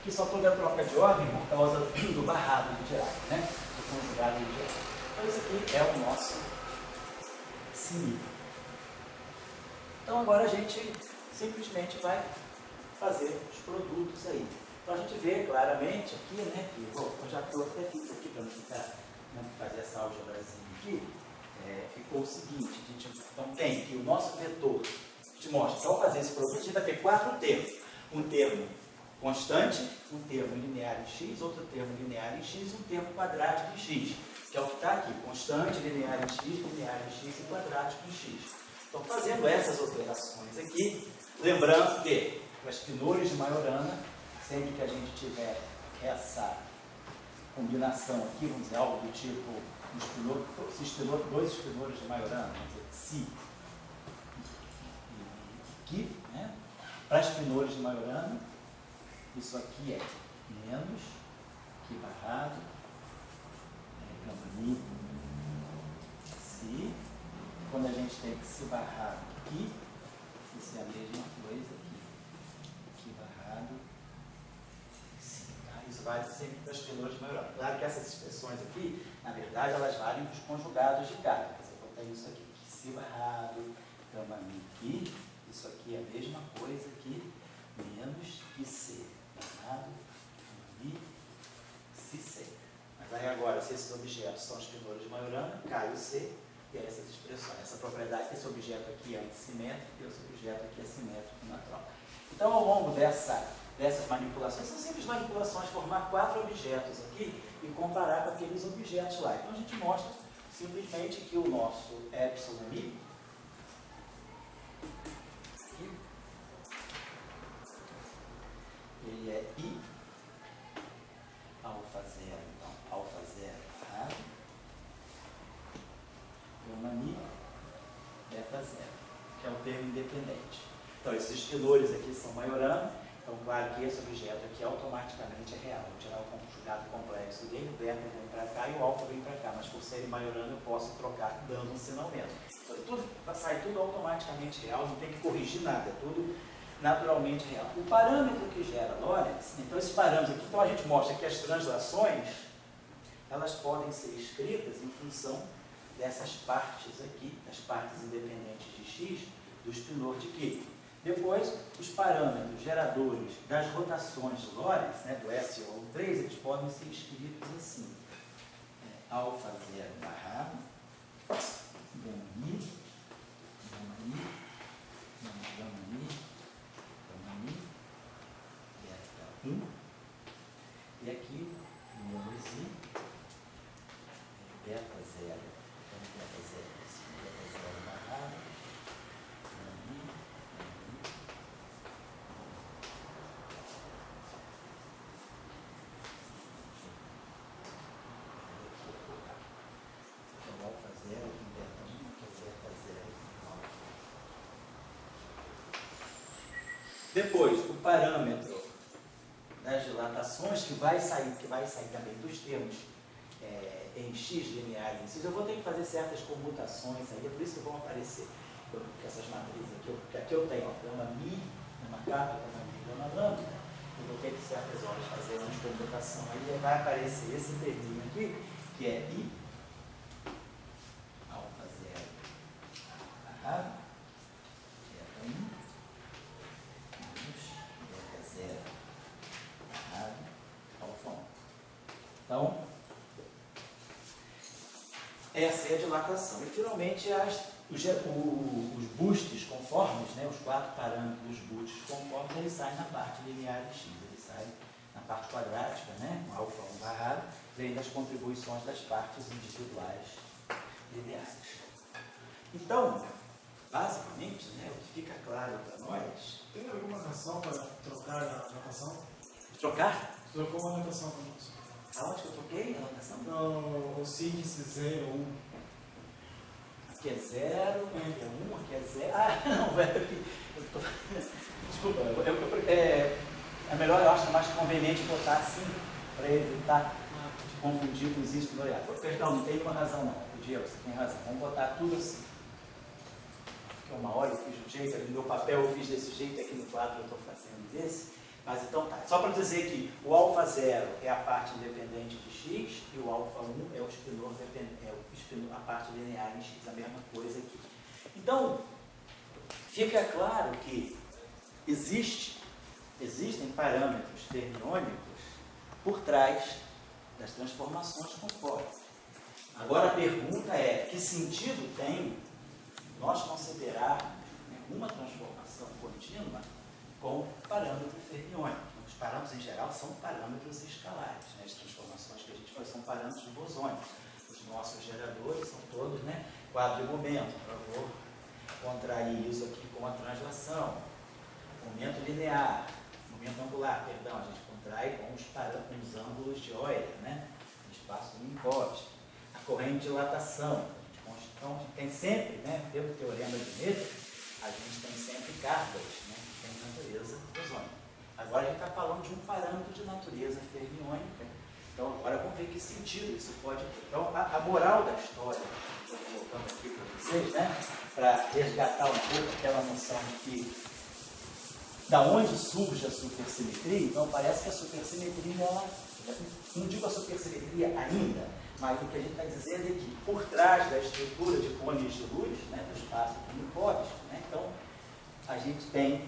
Aqui só estou dando troca de ordem por causa do barrado de Dirac, né? Do conjugado de Dirac. Então isso aqui é o nosso sim. Então agora a gente simplesmente vai fazer os produtos aí. Então a gente vê claramente aqui, né, que eu já estou até fiz aqui para não ficar, não fazer essa álgebrazinha aqui, ficou o seguinte, a gente então tem que o nosso vetor, te mostra, ao fazer esse produto, a gente vai ter 4 termos. Um termo constante, um termo linear em x, outro termo linear em x, um termo quadrático em x, que é o que está aqui, constante, linear em x e quadrático em x. Então, fazendo essas operações aqui, lembrando que para espinores de Majorana, sempre que a gente tiver essa combinação aqui, vamos dizer, algo do tipo, dois espinores de Majorana, vamos dizer, si e ki, né? Para espinores de Majorana, isso aqui é menos que barrado, gama mi, si. Quando a gente tem que se barrado aqui, isso é a mesma coisa aqui. Que barrado, si. Tá? Isso vale sempre para espinores de Majorana. Claro que essas expressões aqui, na verdade, elas valem para os conjugados de cada. Você tem isso aqui, que se barrado, gama mi, ki. Isso aqui é a mesma coisa que menos que C. Barrado, mi, si, C. Mas aí agora, se esses objetos são espinores de Majorana, cai o C e essas expressões. Essa propriedade, esse objeto aqui é antissimétrico e esse objeto aqui é simétrico natural. Então, ao longo dessas manipulações, são simples manipulações, formar 4 objetos aqui e comparar com aqueles objetos lá. Então, a gente mostra simplesmente que o nosso epsilon mi, ele é I, alfa zero, então, alfa zero barrado, gama mi, beta zero, que é o termo independente. Então, esses espinores aqui são Majorana, então, claro que esse objeto aqui automaticamente é real. Vou tirar o conjugado complexo dele, o beta vem para cá e o alfa vem para cá, mas por ser Majorana eu posso trocar dando um sinal mesmo. Então, sai tudo automaticamente real, não tem que corrigir nada, é tudo naturalmente real. O parâmetro que gera Lorentz, então esses parâmetros aqui, então a gente mostra que as translações, elas podem ser escritas em função dessas partes aqui, das partes independentes de x, do espinor de Killing. Depois, os parâmetros geradores das rotações de Lorentz, né, do SO3, eles podem ser escritos assim. Alfa zero barrado, gama mi, beta 1, e aqui, menos i, beta 0, então beta 0 barrado, gama mi, então alfa 0 e beta 1, que é beta 0 alfa. Depois, o parâmetro das dilatações que vai sair também dos termos em x linear em x, eu vou ter que fazer certas comutações aí, é por isso que vão aparecer essas matrizes aqui. Aqui eu tenho gama mi, gama kappa, gama mi, gama lambda. Eu vou ter que certas horas fazer uma computação aí, vai aparecer esse terminho aqui, que é i alfa 0 barrado, beta 1, menos beta 0 barrado, alfa 1. Então, essa é a dilatação. E, finalmente, os bustes conformes, né, os 4 parâmetros dos bustes conformes, eles saem na parte linear de x, eles saem na parte quadrática, né, com alfa 1 barrado, vem das contribuições das partes individuais lineares. Então, basicamente, né, o que fica claro para nós... Tem alguma razão para trocar a notação? Trocar? Trocou uma notação para nós. Aonde que eu troquei a notação? No síndice 0, 1. aqui é 0, aqui é 1, aqui é 0. Ah, não, velho, aqui. Desculpa, é melhor, eu acho mais conveniente botar assim, para evitar de confundir com os iscos do olhar. Perdão, não tem nenhuma razão não, o Diego, você tem razão. Vamos botar tudo assim. Porque uma hora eu fiz do jeito, no meu papel eu fiz desse jeito, aqui no quadro eu estou fazendo desse. Mas então tá, só para dizer que o alfa 0 é a parte independente de x e o alfa 1 é o espinor a parte linear em x, a mesma coisa aqui. Então, fica claro que existem parâmetros fermiônicos por trás das transformações conformes. Agora a pergunta é, que sentido tem nós considerarmos uma transformação contínua com parâmetro fermiônico? Os parâmetros em geral são parâmetros escalares, né? As transformações que a gente faz são parâmetros bosônicos. Os nossos geradores são todos, né, quadro e momento. Eu vou contrair isso aqui com a translação. Momento linear, momento angular, perdão, a gente contrai com os ângulos de Euler, né? Espaço de Minkowski. A corrente de dilatação. Então, a gente tem sempre, né, pelo teorema de Noether, a gente tem sempre cargas, né, que tem natureza bosônica. Agora a gente está falando de um parâmetro de natureza fermiônica. Então, agora vamos ver que sentido isso pode ter. Então, a moral da história, estou colocando aqui para vocês, né, para resgatar um pouco aquela noção de que da onde surge a supersimetria. Então, parece que a supersimetria, não digo a supersimetria ainda, mas o que a gente está dizendo é que por trás da estrutura de cones de luz, né, do espaço Minkowski, né, então a gente tem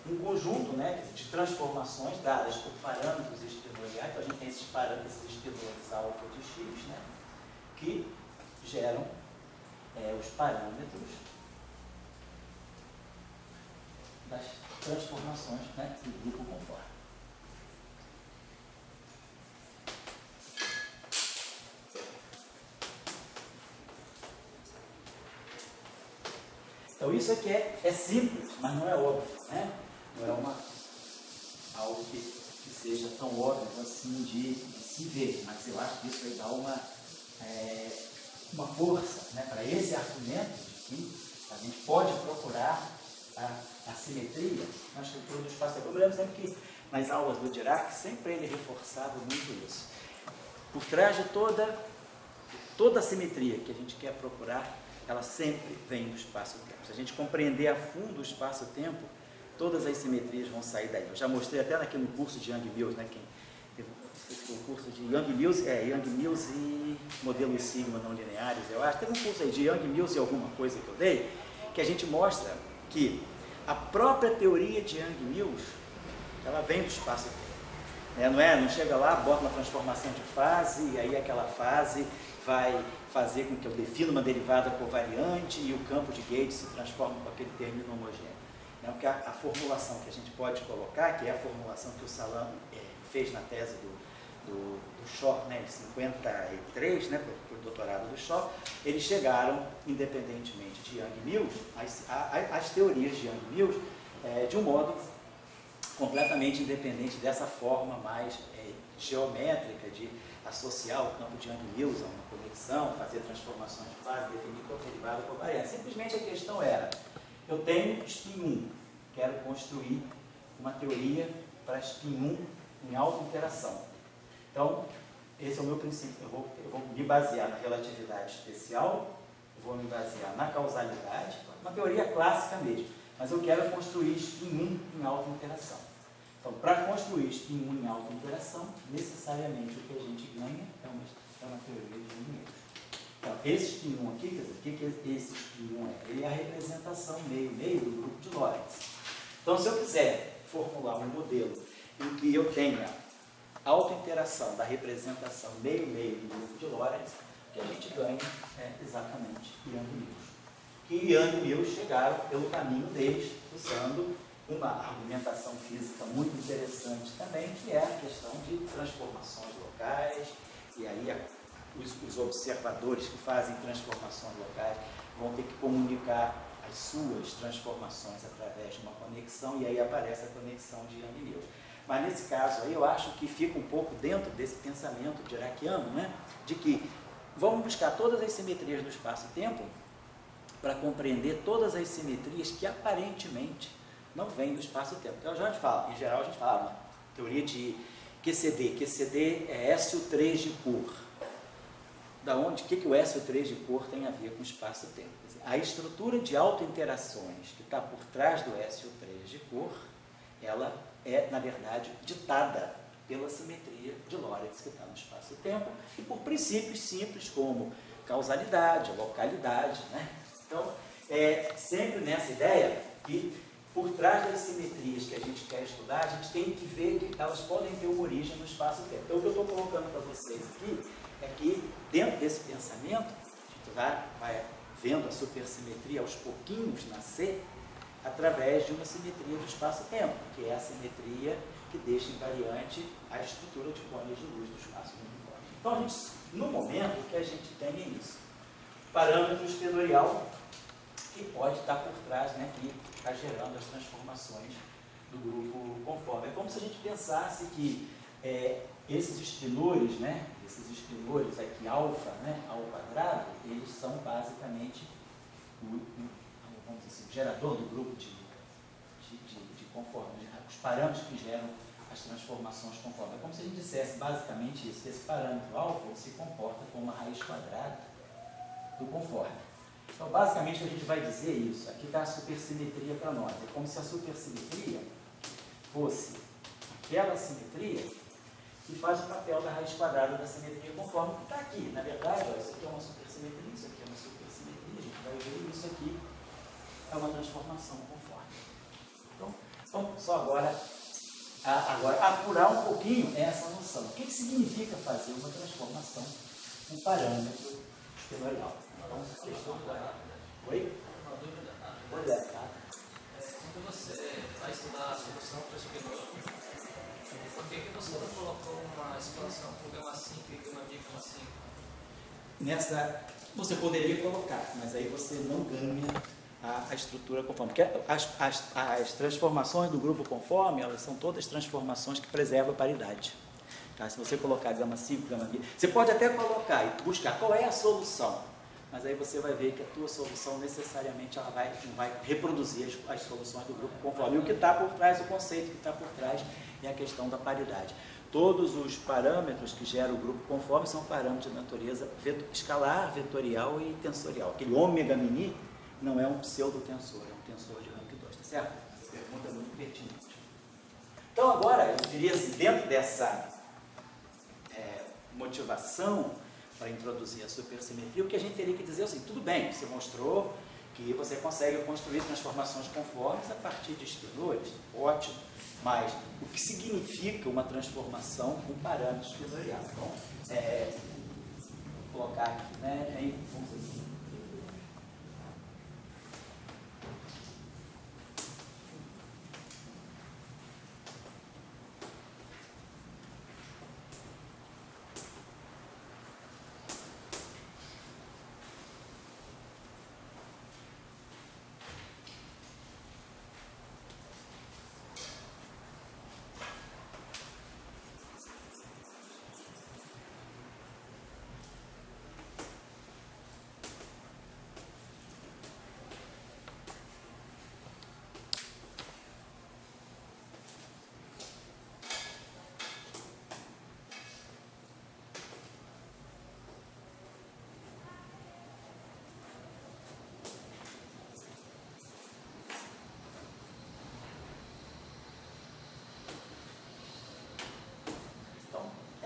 um conjunto, né, de transformações dadas por parâmetros espinoriais. Então a gente tem esses parâmetros espinores alfa de x, né, que geram os parâmetros das transformações, né, do grupo conforme. Então isso aqui é simples, mas não é óbvio, né? Não é algo que seja tão óbvio assim de se ver, mas eu acho que isso vai dar uma força, né, para esse argumento de que a gente pode procurar a simetria na estrutura do espaço. Eu lembro sempre que nas aulas do Dirac, sempre ele reforçava muito isso. Por trás de toda a simetria que a gente quer procurar, ela sempre vem do espaço-tempo. Se a gente compreender a fundo o espaço-tempo, todas as simetrias vão sair daí. Eu já mostrei até naquele curso de Young-Mills, né? O curso de Young-Mills e modelos sigma não lineares, eu acho. Teve um curso aí de Young-Mills e alguma coisa que eu dei, que a gente mostra que a própria teoria de Young-Mills, ela vem do espaço-tempo. Não chega lá, bota uma transformação de fase, e aí aquela fase vai fazer com que eu defina uma derivada covariante e o campo de Gauge se transforma com aquele término homogêneo. Porque a formulação que a gente pode colocar, que é a formulação que o Salam fez na tese do Shaw, né, em 53, né, para o doutorado do Shaw, eles chegaram, independentemente de Young-Mills, as teorias de Young-Mills, de um modo completamente independente dessa forma mais geométrica de associar o campo de Young-Mills a uma conexão, fazer transformações de fase, definir qual derivada covariante. Simplesmente a questão era, eu tenho spin 1, quero construir uma teoria para spin 1 em alta interação. Então, esse é o meu princípio. Eu vou me basear na relatividade especial, vou me basear na causalidade, uma teoria clássica mesmo, mas eu quero construir spin 1 em alta interação. Então, para construir spin 1 em alta interação, necessariamente o que a gente ganha é uma teoria de Young-Mills. Então, esse spin 1 aqui, quer dizer, o que esse spin 1 é? Ele é a representação meio-meio do grupo de Lorentz. Então, se eu quiser formular um modelo em que eu tenha alta interação da representação meio-meio do grupo de Lorentz, o que a gente ganha é exatamente Young-Mills. Que Young-Mills chegaram pelo caminho deles, usando uma argumentação física muito interessante também, que é a questão de transformações locais, e aí os observadores que fazem transformações locais vão ter que comunicar as suas transformações através de uma conexão, e aí aparece a conexão de Young-Mills. Mas nesse caso aí eu acho que fica um pouco dentro desse pensamento diraciano, né, de que vamos buscar todas as simetrias do espaço-tempo para compreender todas as simetrias que aparentemente não vêm do espaço-tempo. Então, a gente fala, em geral, a gente fala, teoria de QCD. QCD é SO3 de cor. Da onde? O que o SO3 de cor tem a ver com espaço-tempo? A estrutura de autointerações que está por trás do SO3 de cor, ela é, na verdade, ditada pela simetria de Lorentz que está no espaço-tempo e por princípios simples como causalidade, localidade, né? Então, é sempre nessa ideia que por trás das simetrias que a gente quer estudar, a gente tem que ver que elas podem ter uma origem no espaço-tempo. Então, o que eu estou colocando para vocês aqui é que, dentro desse pensamento, a gente vai vendo a supersimetria aos pouquinhos nascer através de uma simetria do espaço-tempo, que é a simetria que deixa invariante a estrutura de côneas de luz do espaço uniforme. Então, a gente, no momento, o que a gente tem é isso. Parâmetro espinorial, que pode estar por trás, né, que está gerando as transformações do grupo conforme. É como se a gente pensasse que esses espinores, né, esses espinores aqui, alfa, né, ao quadrado, eles são basicamente vamos dizer assim, o gerador do grupo de conforme, os parâmetros que geram as transformações conforme. É como se a gente dissesse basicamente isso, que esse parâmetro alfa se comporta como uma raiz quadrada do conforme. Então, basicamente, a gente vai dizer isso. Aqui está a supersimetria para nós. É como se a supersimetria fosse aquela simetria que faz o papel da raiz quadrada da simetria conforme que está aqui. Na verdade, ó, isso aqui é uma supersimetria, isso aqui é uma supersimetria. A gente vai ver isso aqui é uma transformação conforme. Então, vamos só agora apurar um pouquinho essa noção. O que significa fazer uma transformação com parâmetro espinorial? Então, questão agora. Oi? Uma dúvida. Pois é, tá? Quando você vai estudar a solução para o espinor, por que você não colocou uma expansão com gama 5 e gama bi, gama 5? Nessa, você poderia colocar, mas aí você não ganha a estrutura conforme. Porque as transformações do grupo conforme, elas são todas transformações que preservam a paridade. Tá? Se você colocar gama 5, gama bi, você pode até colocar e buscar qual é a solução, mas aí você vai ver que a tua solução necessariamente ela não vai reproduzir as soluções do grupo conforme. E o que está por trás, o conceito que está por trás é a questão da paridade. Todos os parâmetros que geram o grupo conforme são parâmetros de natureza escalar, vetorial e tensorial. Aquele ômega mini não é um pseudotensor, é um tensor de rank 2, tá certo? Essa pergunta é muito pertinente. Então agora, eu diria assim, dentro dessa motivação para introduzir a supersimetria, o que a gente teria que dizer é assim, tudo bem, você mostrou que você consegue construir transformações conformes a partir de espinores, ótimo, mas o que significa uma transformação com parâmetros espinoriais? Então, vou colocar aqui, né, vamos dizer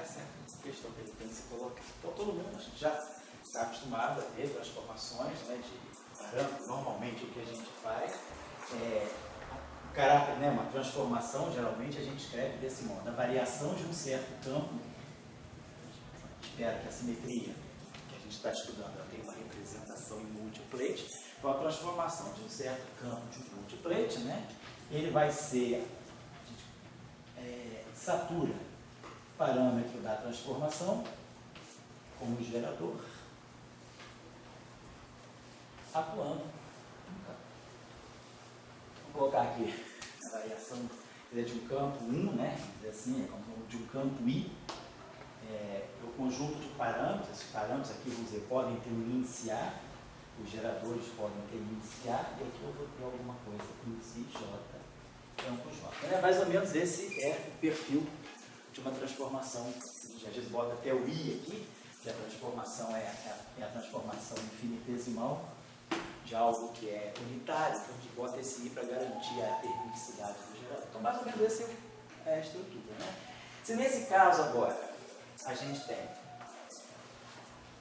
assim, questão que ele tem que se colocar. Então, todo mundo já está acostumado a ver transformações, né, de parâmetros. Normalmente, o que a gente faz o caráter, né, uma transformação, geralmente, a gente escreve desse modo. A variação de um certo campo, espera que a simetria que a gente está estudando ela tem uma representação em multiplete. Então, a transformação de um certo campo de um multiplete, né, ele vai ser, satura parâmetro da transformação como gerador, atuando no campo. Vou colocar aqui a variação de um campo 1, né? Assim, é como de um campo I, o conjunto de parâmetros, esses parâmetros aqui, vamos dizer, podem ter um índice A, os geradores podem ter índice A, e aqui eu vou ter alguma coisa, índice J, campos J. Mais ou menos esse é o perfil de uma transformação. A gente bota até o I aqui, que a transformação é a transformação infinitesimal de algo que é unitário, então a gente bota esse I para garantir a periodicidade do gerador. Então, mais ou menos essa é a estrutura, né? Se nesse caso agora a gente tem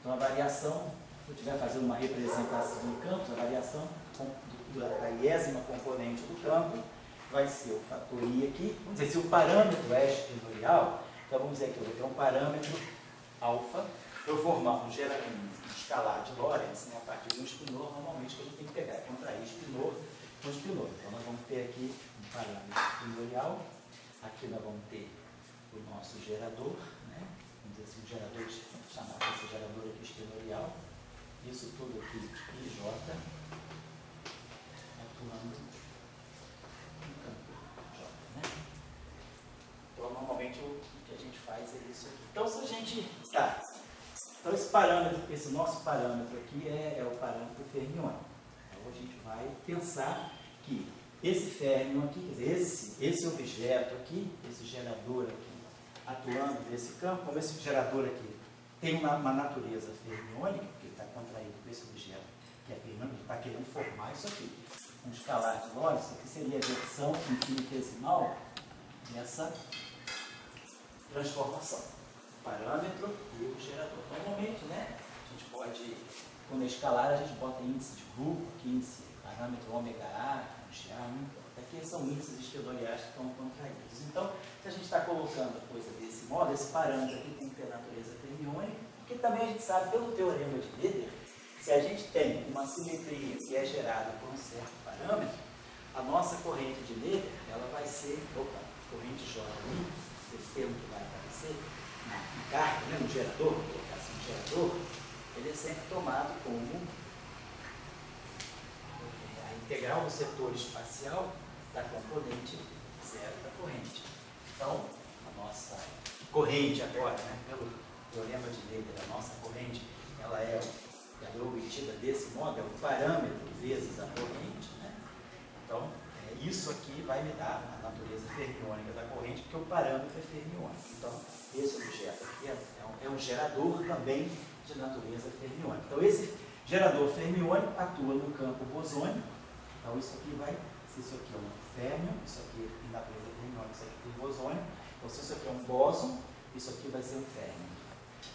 então, a variação, se eu estiver fazendo uma representação de campos, a variação da iésima componente do campo vai ser o fator I aqui. Vamos dizer, se o parâmetro é espinorial, então vamos dizer que eu vou ter um parâmetro alfa, eu formar um escalar de Lorentz, né, a partir de um espinor, normalmente que a gente tem que pegar é contrair espinor com espinor. Então nós vamos ter aqui um parâmetro espinorial, aqui nós vamos ter o nosso gerador, né, vamos dizer assim, o gerador, vamos chamar esse gerador aqui espinorial, isso tudo aqui IJ, atuando no campo J, né? Então normalmente o que a gente faz é isso aqui. Então se a gente, então esse parâmetro, esse nosso parâmetro aqui é o parâmetro fermiônico. Então a gente vai pensar que esse férmion aqui, quer dizer, esse objeto aqui, esse gerador aqui, atuando nesse campo, como esse gerador aqui tem uma natureza fermiônica, porque ele está contraído com esse objeto que é fermiônico, ele está querendo formar isso aqui. Um escalar de Lorentz, isso aqui seria a versão infinitesimal dessa transformação. O parâmetro e o gerador. Normalmente, né, a gente pode, quando é escalar, a gente bota índice de grupo, índice, parâmetro ômega A, A, não importa. Aqui são índices espinoriais que estão contraídos. Então, se a gente está colocando a coisa desse modo, esse parâmetro aqui tem que ter natureza fermiônica, porque também a gente sabe, pelo teorema de Noether, se a gente tem uma simetria que é gerada por um certo parâmetro, a nossa corrente de Noether, ela vai ser, corrente J, esse termo que vai aparecer, no carro, né, no gerador, vou colocar assim, no gerador, ele é sempre tomado como a integral do setor espacial da componente zero da corrente. Então, a nossa corrente agora, né, pelo teorema de Noether, a nossa corrente, ela é obtida desse modo, é o parâmetro vezes a corrente, né? Então, isso aqui vai me dar a natureza fermiônica da corrente, porque o parâmetro é fermiônico. Então, esse objeto aqui é um gerador também de natureza fermiônica. Então, esse gerador fermiônico atua no campo bosônico. Então, isso aqui vai, se isso aqui é um férmio, isso aqui tem natureza fermiônica, isso aqui tem bosônico. Então, se isso aqui é um bóson, isso aqui vai ser um férmio.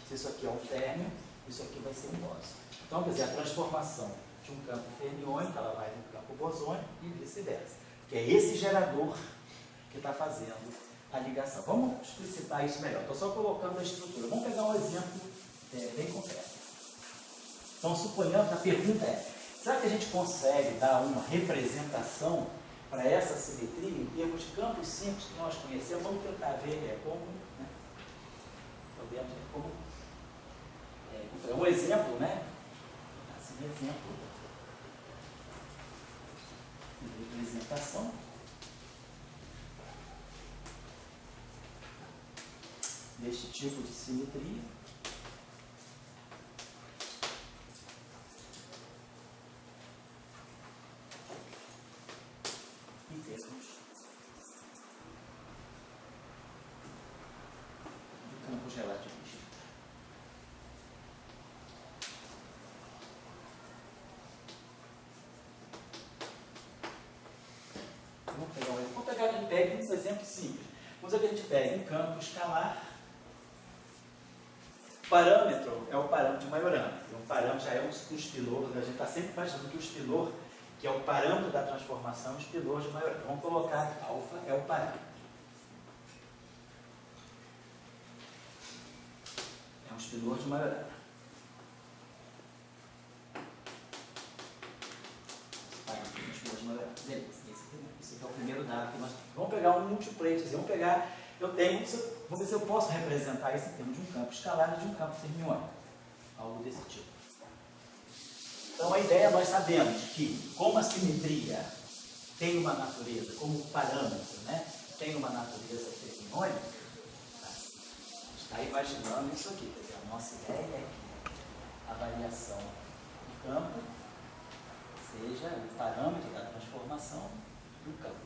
Se isso aqui é um férmio, isso aqui vai ser um bóson. Então, quer dizer, a transformação de um campo fermiônico, ela vai no campo bosônico e vice-versa. Que é esse gerador que está fazendo a ligação. Vamos explicitar isso melhor. Estou só colocando a estrutura. Vamos pegar um exemplo bem concreto. Então, suponhamos, a pergunta é, será que a gente consegue dar uma representação para essa simetria em termos de campos simples que nós conhecemos? Vamos tentar ver como, né? Podemos ver como. Um exemplo, né? Assim, um exemplo de representação. Deste tipo de simetria. Em termos de campos relativistas. Vamos pegar, a gente pega um exemplo simples. Vamos dizer que a gente pega um campo escalar. Parâmetro é o parâmetro de Majorana. O parâmetro já é um espinor, a gente está sempre imaginando que o espinor, que é o parâmetro da transformação, é o espinor de Majorana. Vamos colocar que alfa é o parâmetro. É um espinor de Majorana. Beleza, esse aqui é o primeiro dado que nós temos. Vamos pegar um multiplate, vamos pegar, vamos ver se eu posso representar isso em termos de um campo escalar e de um campo fermiônico, algo desse tipo. Então a ideia, nós sabemos que como a simetria tem uma natureza, como o parâmetro, né, tem uma natureza fermiônica, está Aí imaginando isso aqui, quer dizer, a nossa ideia é que a variação do campo seja o parâmetro da transformação do campo.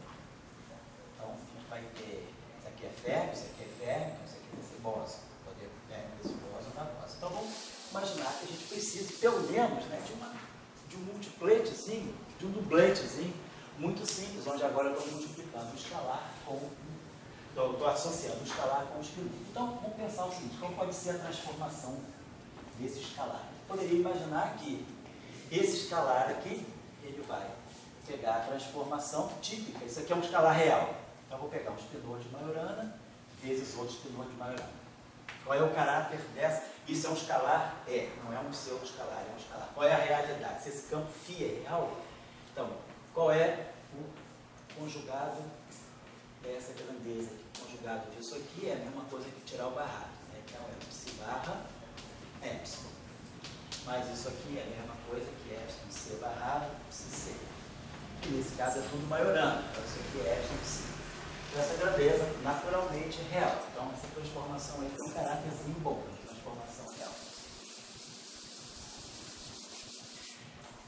Então, a gente vai ter, isso aqui é férmico, isso aqui é férmico, isso aqui é decibose, poder férmico, decibose ou tabuose. Então, vamos imaginar que a gente precisa, pelo menos, né, de um multipletezinho, de um dubletezinho, muito simples, onde agora eu estou multiplicando o escalar com estou associando o escalar com o esquiludo. Então, vamos pensar o seguinte, qual pode ser a transformação desse escalar? Eu poderia imaginar que esse escalar aqui, ele vai pegar a transformação típica, isso aqui é um escalar real. Então, eu vou pegar um espinor de Majorana vezes outro espinor de Majorana. Qual é o caráter dessa? Isso é um escalar? Não é um pseudo-escalar, é um escalar. Qual é a realidade? Se esse campo φ é real, então, qual é o conjugado dessa grandeza aqui? O conjugado disso aqui é a mesma coisa que tirar o barrado, né? Então, é psi barra epsilon. Mas isso aqui é a mesma coisa que epsilon c barrado psi c. E nesse caso é tudo Majorana, então isso aqui é epsilon psi. Então, essa grandeza naturalmente é real. Então, essa transformação aí tem um caracterzinho bom, de transformação real.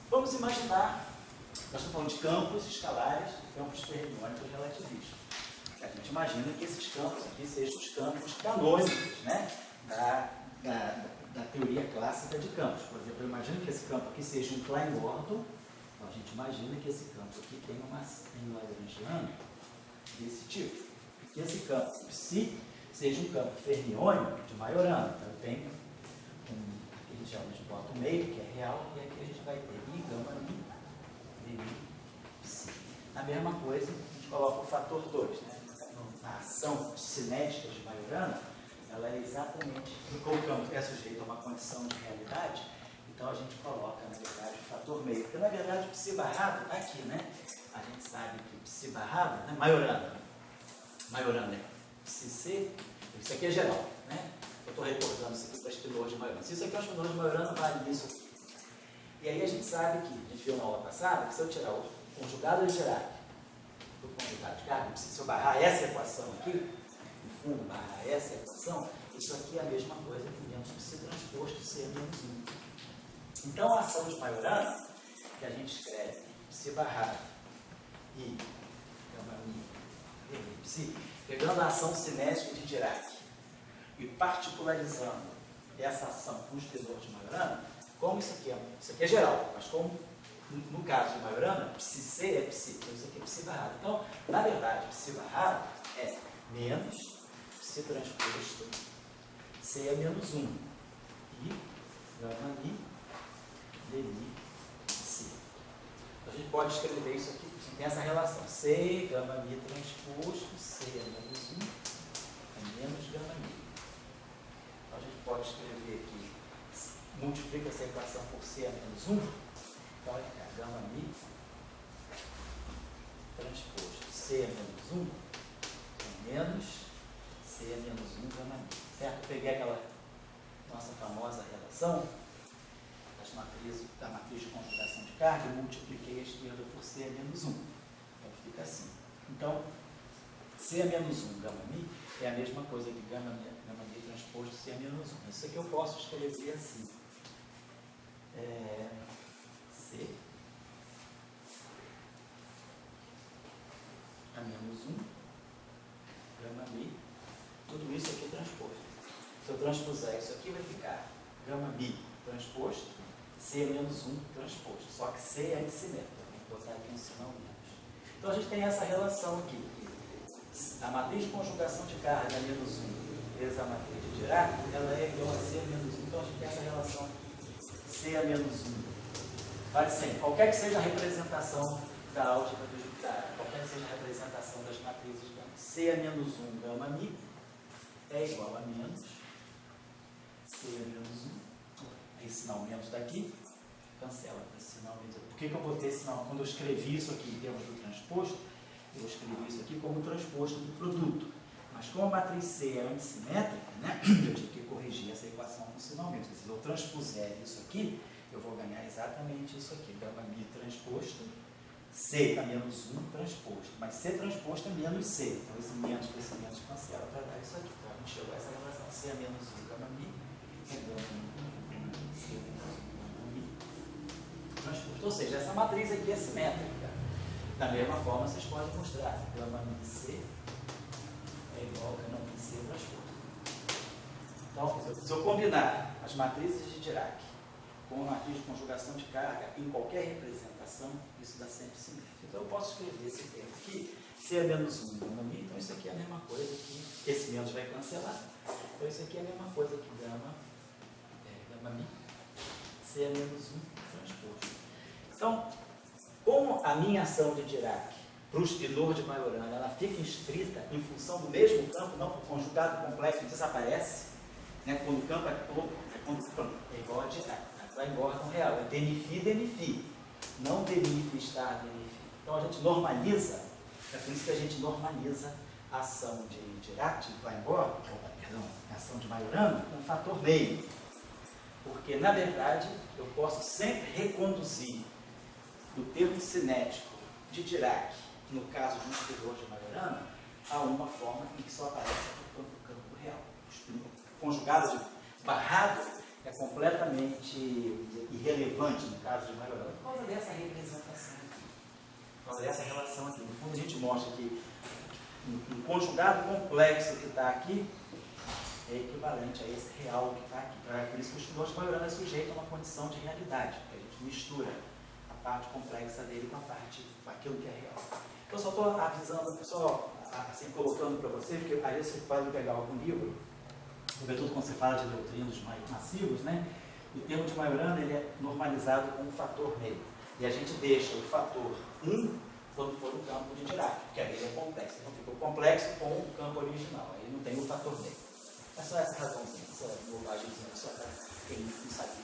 Vamos imaginar, nós estamos falando de campos escalares e campos fermiônicos relativistas. A gente imagina que esses campos aqui sejam os campos canônicos, né, da teoria clássica de campos. Por exemplo, eu imagino que esse campo aqui seja um Klein-Gordon. Então, a gente imagina que esse campo aqui tem um Lagrangiano desse tipo. Que esse campo psi seja um campo fermiônico de Majorana. Então, eu tenho aqui a gente geralmente bota o meio, que é real, e aqui a gente vai ter I, gama, Mi, dmi, psi. A mesma coisa, a gente coloca o fator 2, né? Na ação cinética de Majorana, ela é exatamente, como o campo é sujeito a uma condição de realidade, então a gente coloca, na verdade, o fator meio. Porque, na verdade, o psi barrado está aqui, né? A gente sabe que o psi barrado, né? Majorana é psi c, isso aqui é geral, né? Eu estou recordando isso aqui para espinor de Majorana. Se isso aqui é um espinor de Majorana, vale isso aqui. E aí a gente sabe que, a gente viu na aula passada, que se eu tirar o conjugado de Dirac do conjugado de carga, se eu barrar essa equação aqui, no fundo, barrar essa equação, isso aqui é a mesma coisa que menos psi transposto C menos 1. Então, a ação de Majorana, que a gente escreve psi barrado e gama mi dmi psi, pegando a ação cinética de Dirac e particularizando essa ação com o espinor de Majorana, como isso aqui é geral, mas como no caso de Majorana, psi c é psi, então isso aqui é psi barrado. Então, na verdade, psi barrado é menos psi transposto c é menos 1 e gama mi dmi psi. Então, a gente pode escrever isso aqui, a gente tem essa relação, c gama mi transposto, c é menos 1 é menos gama mi. Então, a gente pode escrever aqui, multiplica essa equação por c é menos 1, então vai ficar gama mi transposto c é menos 1 é menos c é menos 1 gama mi. Certo? Eu peguei aquela nossa famosa relação da matriz de conjugação de carga e multipliquei a esquerda por c é menos 1. Então fica assim. Então, c é menos 1 gama mi é a mesma coisa que gama mi transposto c é menos 1. Isso aqui eu posso escrever assim. C a menos 1 gama mi, tudo isso aqui transposto. Se eu transpuser isso aqui, vai ficar gama mi transposto, c a menos 1 transposto. Só que c é antissimétrico, vou botar aqui um sinal menos. Então a gente tem essa relação aqui. A matriz de conjugação de carga menos 1 vezes a matriz de Dirac, ela é igual a c a menos 1. Então a gente tem essa relação aqui. C a menos 1 vale sempre. Qualquer que seja a representação da álgebra do Jupyter, qualquer que seja a representação das matrizes, C a menos 1 gama mi é igual a menos C a menos 1. Esse sinal menos daqui, cancela esse sinal menos. Por que eu botei esse sinal? Quando eu escrevi isso aqui em termos do transposto, eu escrevi isso aqui como transposto do produto. Mas como a matriz C é antissimétrica, né, eu tive que corrigir essa equação com sinal menos. Se eu transpuser isso aqui, eu vou ganhar exatamente isso aqui. Gama mi transposto, C a menos 1 transposto. Mas C transposto é menos C. Então esse menos com esse menos cancela para dar isso aqui. Então a gente chegou a essa relação. C a menos 1 gama mi, é gama C menos 1 gama mi, transposto. Ou seja, essa matriz aqui é simétrica. Da mesma forma, vocês podem mostrar gama mi C é igual a gama mi C transposto. Então, se eu combinar as matrizes de Dirac com a matriz de conjugação de carga em qualquer representação, isso dá sempre simétrico. Então, eu posso escrever esse termo aqui, C é menos 1 gama mi, então isso aqui é a mesma coisa que esse menos vai cancelar. Então, isso aqui é a mesma coisa que gama mi, C é menos 1 transposto. Então, como a minha ação de Dirac para o spinor de Majorana, ela fica inscrita em função do mesmo campo, não o conjugado complexo desaparece, né? Quando o campo é igual a Dirac, vai em ordem real, é DNFi, DNFi, não DNF estar DNFi. Então a gente normaliza, é por isso que a gente normaliza a ação de Dirac, de Klein-Bor, perdão, a ação de Majorana, com um fator meio. Porque, na verdade, eu posso sempre reconduzir do termo cinético de Dirac, no caso de um spinor de Majorana, a uma forma em que só aparece no campo real. O conjugado de barrado é completamente irrelevante no caso de Majorana, por causa dessa representação aqui, por causa dessa relação aqui. No fundo, a gente mostra que um conjugado complexo que está aqui é equivalente a esse real que está aqui. Por isso que o spinor de Majorana é sujeito a uma condição de realidade, que a gente mistura a parte complexa dele com aquilo que é real. Eu só estou avisando, pessoal, assim, colocando para você, porque aí você pode pegar algum livro, sobretudo quando você fala de neutrinos massivos, né? O termo de Majorana ele é normalizado com um fator meio. E a gente deixa o fator 1 quando for o campo de Dirac, porque aí ele é complexo. Então fica o complexo com o campo original, aí não tem o fator meio. É só essa razãozinha, essa bobagemzinha, só para quem não sabe.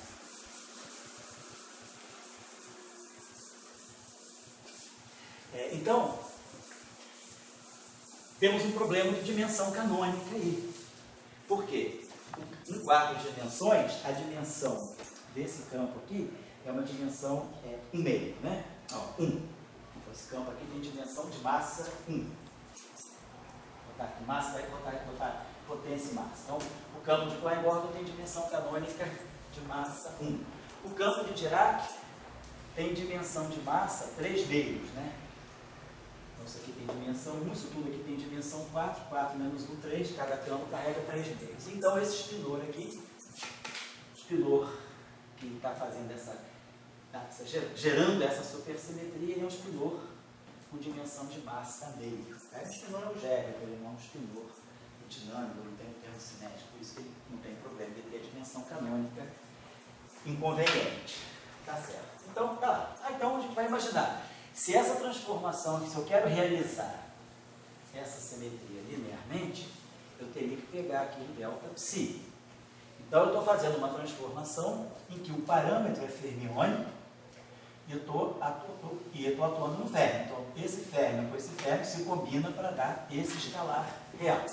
Então, temos um problema de dimensão canônica aí. Por quê? Em 4 dimensões, a dimensão desse campo aqui é uma dimensão 1,5, né? 1. Então, esse campo aqui tem dimensão de massa 1. Vou botar aqui massa, vai botar potência e massa. Então, o campo de Klein-Bor tem dimensão canônica de massa 1. O campo de Dirac tem dimensão de massa 3 meios, né? Então, isso aqui tem dimensão 1, isso tudo aqui tem dimensão 4, 4 menos 1, 3, cada campo carrega 3 meios. Então, esse spinor aqui, spinor que está fazendo gerando essa supersimetria, ele é um spinor com dimensão de massa meio. O spinor é algébrico, ele não é um spinor dinâmico, não tem um termo cinético, por isso que ele não tem problema, ele tem a dimensão canônica inconveniente. Tá certo. Então, tá lá. Então, a gente vai imaginar. Se essa transformação, se eu quero realizar essa simetria linearmente, eu teria que pegar aqui o delta psi. Então, eu estou fazendo uma transformação em que o parâmetro é fermiônico e eu estou atuando no fermi. Então, esse fermi com esse fermi se combina para dar esse escalar real.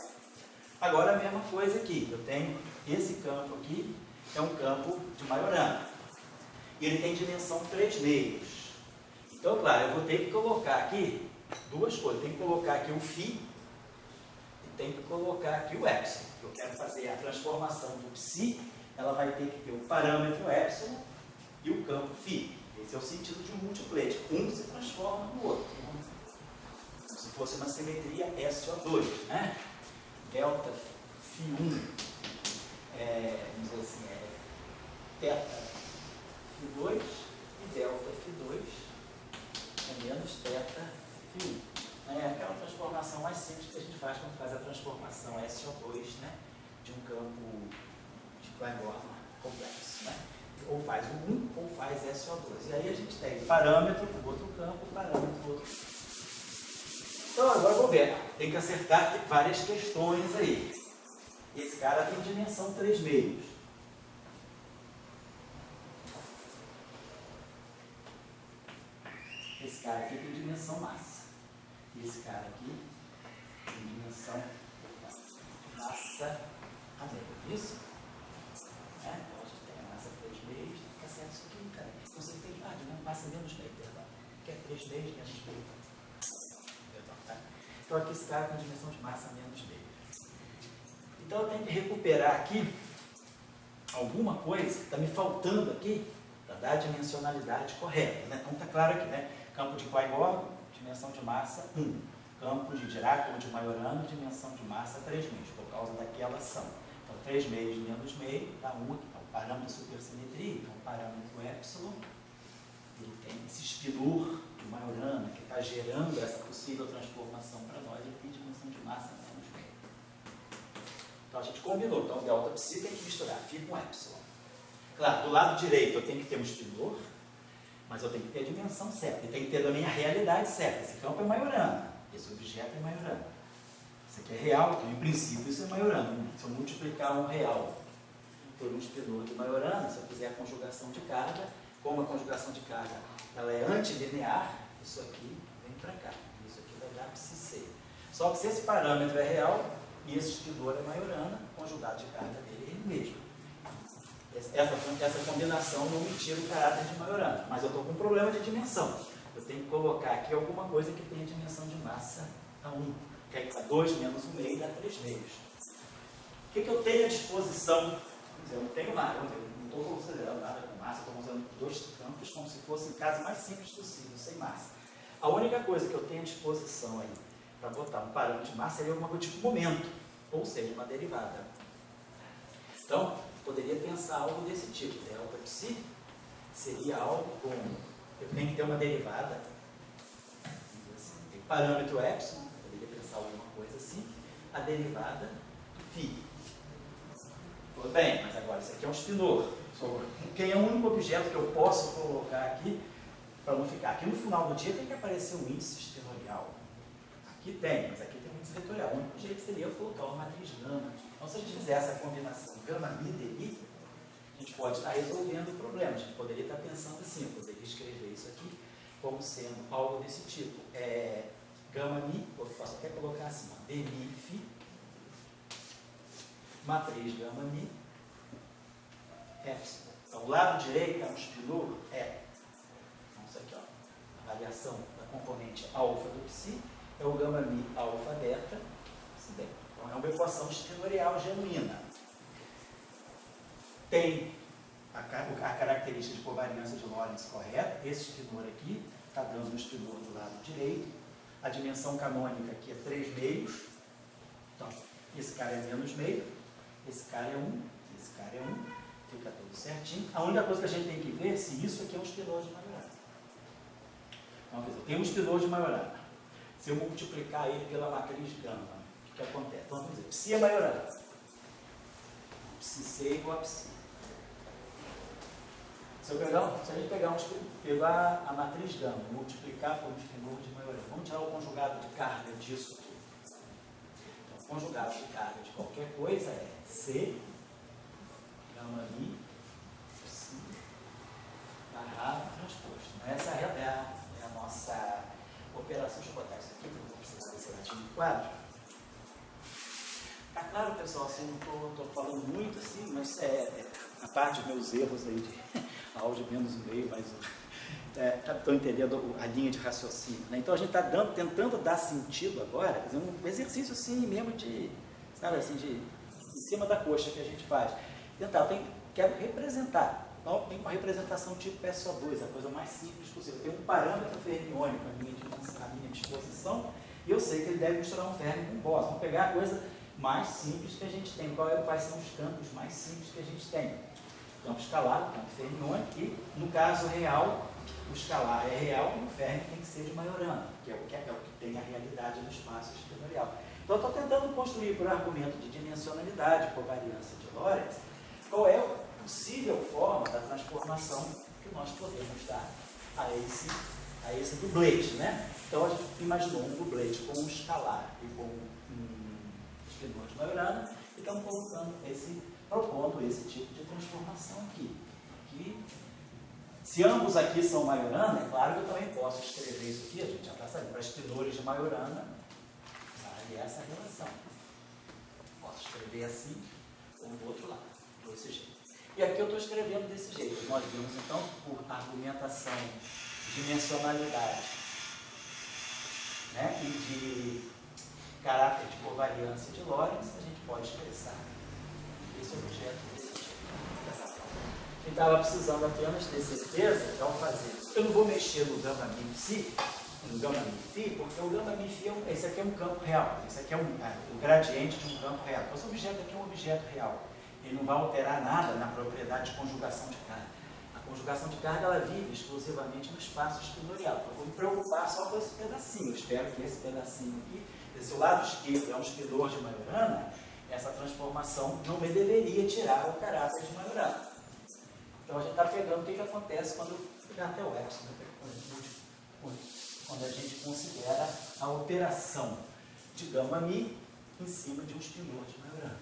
Agora, a mesma coisa aqui. Eu tenho esse campo aqui, é um campo de Majorana. E ele tem dimensão 3 meios. Então, claro, eu vou ter que colocar aqui duas coisas. Tem que colocar aqui o φ e tem que colocar aqui o epsilon. Eu quero fazer a transformação do psi, ela vai ter que ter o parâmetro epsilon e o campo φ. Esse é o sentido de um multiplete. Um se transforma no outro. Como se fosse uma simetria SO2, né? Delta φ1 vamos dizer assim, θ φ2 e delta φ2 é menos θ φ1. É aquela transformação mais simples que a gente faz quando faz a transformação SO2, né, de um campo de Klein-Bor complexo. Né? Ou faz o 1 ou faz SO2. E aí a gente tem parâmetro para o outro campo, parâmetro para o outro campo. Então agora vou ver, tem que acertar várias questões aí. Esse cara tem dimensão 3 meios. Esse cara aqui tem dimensão massa. E esse cara aqui tem dimensão massa a meio. Isso? Então a gente tem a massa 3 meios, fica certo isso aqui, cara. Então você tem massa menos meio, perdão. Que é 3 meios menos meio. Então aqui esse cara tem dimensão de massa menos meio. Então eu tenho que recuperar aqui alguma coisa que está me faltando aqui para dar a dimensionalidade correta, né? Então está claro aqui, né? Campo de Poisson, dimensão de massa 1. Campo de Dirac ou de Majorana, dimensão de massa 3 meios, por causa daquela ação. Então 3 meios menos meio dá 1 aqui. Então, parâmetro de supersimetria, então parâmetro epsilon, ele tem esse espinor de Majorana que está gerando essa possível transformação para nós aqui, dimensão de massa menos meio. Então a gente combinou, então delta psi tem que misturar φ com epsilon. Claro, do lado direito eu tenho que ter um espinor, mas eu tenho que ter a dimensão certa, e tem que ter também a realidade certa. Esse campo é Majorana, esse objeto é Majorana. Isso aqui é real, então em princípio isso é Majorana. Se eu multiplicar um real por um espinor de Majorana, se eu fizer a conjugação de carga, como a conjugação de carga ela é antilinear, isso aqui vem para cá, isso aqui vai dar psi. Só que se esse parâmetro é real e esse espinor é Majorana, o conjugado de carga dele é ele mesmo. Essa combinação não me tira o caráter de Majorana, mas eu estou com um problema de dimensão. Eu tenho que colocar aqui alguma coisa que tenha dimensão de massa a 1, que é 2 menos 1 meio dá 3 meios. O que eu tenho à disposição? Eu não tenho nada, não estou considerando nada com massa, estou usando 2 campos como se fosse o caso mais simples possível, sem massa. A única coisa que eu tenho à disposição aí para botar um parâmetro de massa seria alguma coisa tipo momento, ou seja, uma derivada. Então, poderia pensar algo desse tipo. Delta psi seria algo como, eu tenho que ter uma derivada, tem parâmetro epsilon, poderia pensar alguma coisa assim, a derivada do φ. Tudo bem, mas agora isso aqui é um espinor. Quem é o único objeto que eu posso colocar aqui para não ficar? Aqui no final do dia tem que aparecer um índice espinorial. Aqui tem, mas aqui tem um índice vetorial. O único jeito seria eu colocar uma matriz gama. Então, se a gente fizer essa combinação gama mi deli, a gente pode estar resolvendo o problema. A gente poderia estar pensando assim, eu poderia escrever isso aqui como sendo algo desse tipo. Gama mi, eu posso até colocar assim, deli φ, matriz gama mi, epsilon. Então, o lado direito é um espinor E. Então, isso aqui, ó, a variação da componente alfa do psi é o gama mi alfa beta, se bem. Então, é uma equação espinorial genuína. Tem a característica de covariância de Lorentz correta. Esse espinor aqui está dando um espinor do lado direito. A dimensão canônica aqui é 3 meios. Então, esse cara é menos meio. Esse cara é 1. Esse cara é 1. Fica tudo certinho. A única coisa que a gente tem que ver é se isso aqui é um espinor de Majorana. Então, quer dizer, tem um espinor de Majorana. Se eu multiplicar ele pela matriz gama, o que acontece? Então, vamos dizer, psi é Majorana. Psi C igual a psi. Se a gente pegar a matriz gama, multiplicar por um espinor de Majorana, vamos tirar o conjugado de carga disso aqui. Então, o conjugado de carga de qualquer coisa é C, gama mi, psi, barra transposto. Essa é a nossa operação. Deixa eu botar isso aqui, porque eu vou precisar desse latim de quadro. Tá claro, pessoal, assim, não estou falando muito assim, mas a parte dos meus erros aí de áudio menos um meio, mas estou entendendo a linha de raciocínio, né? Então a gente está tentando dar sentido agora, fazer um exercício assim mesmo de, sabe assim, em cima da coxa que a gente faz. Quero representar. Então, tem uma representação tipo PSO2, a coisa mais simples possível. Tem um parâmetro fermiônico à minha disposição e eu sei que ele deve misturar um férmio com um bóson. Vamos pegar a coisa mais simples que a gente tem. Quais são os campos mais simples que a gente tem? O campo escalar, o campo fermiônico, e no caso real, o escalar é real e o férmio tem que ser de Majorana, que é o que tem a realidade no espaço espinorial. Então, eu estou tentando construir por argumento de dimensionalidade, covariância de Lorentz, qual é a possível forma da transformação que nós podemos dar a esse dublete, né? Então, a gente imaginou um dublete com um escalar e com um espinor de Majorana e estamos propondo esse tipo de transformação aqui. Se ambos aqui são Majorana, é claro que eu também posso escrever isso aqui, a gente já está sabendo, para espinores de Majorana, vale essa relação. Posso escrever assim ou do outro lado, desse jeito. E aqui eu estou escrevendo desse jeito. Nós vimos, então, por argumentação de dimensionalidade, né, e de caráter de covariância de Lorentz, a gente pode expressar esse objeto desse tipo, dessa forma. Quem estava precisando apenas ter certeza, ao fazer. Eu não vou mexer no gama mi psi, no gama mi phi, porque o gama mi phi, esse aqui é um campo real, esse aqui é o gradiente de um campo real. Então, esse objeto aqui é um objeto real. Ele não vai alterar nada na propriedade de conjugação de carga. A conjugação de carga, ela vive exclusivamente no espaço espinorial. Eu vou me preocupar só com esse pedacinho. Eu espero que esse pedacinho aqui, esse lado esquerdo é um espinor de Majorana, essa transformação não me deveria tirar o caráter de Majorana. Então a gente está pegando o que acontece quando pegar até o epsilon, quando a gente considera a operação de gama mi em cima de um espinor de Majorana.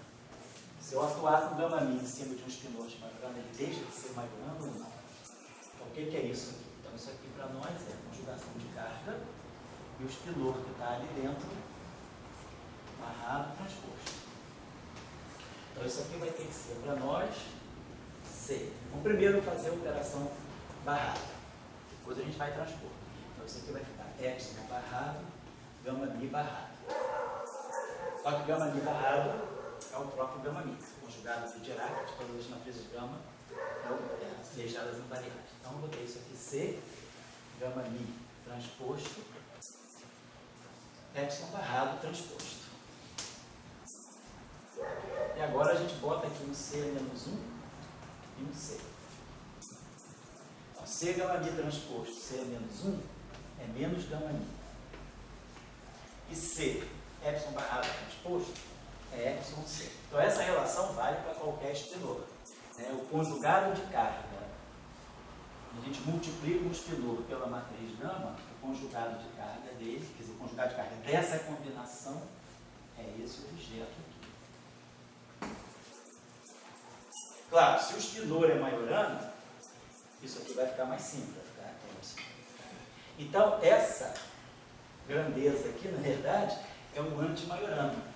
Se eu atuar com gama mi em cima de um espinor de Majorana, ele deixa de ser Majorana ou não? Então o que é isso aqui? Então isso aqui para nós é a conjugação de carga e o espinor que está ali dentro, amarrado, transposto. Então isso aqui vai ter que ser para nós C. Vamos primeiro fazer a operação barrada. Depois a gente vai transpor. Então isso aqui vai ficar epsilon barrado, gama mi barrado. Só que gama mi barrado é o próprio gama mi, conjugado de Dirac, de todas as matrizes gama, deixadas invariantes. Então eu botei isso aqui C, gama mi transposto, epsilon barrado transposto. E agora a gente bota aqui um C menos 1 e um C. Então, C gama mi transposto, C menos 1 é menos gama mi. E C, epsilon barrado transposto, é epsilon C. Então essa relação vale para qualquer espinor. O conjugado de carga, a gente multiplica o espinor pela matriz gama, o conjugado de carga dele, quer dizer, o conjugado de carga dessa combinação é esse objeto aqui. Claro, se o espinor é Majorana, isso aqui vai ficar mais simples, vai ficar epsilon. Então, essa grandeza aqui, na verdade, é um anti-Majorana.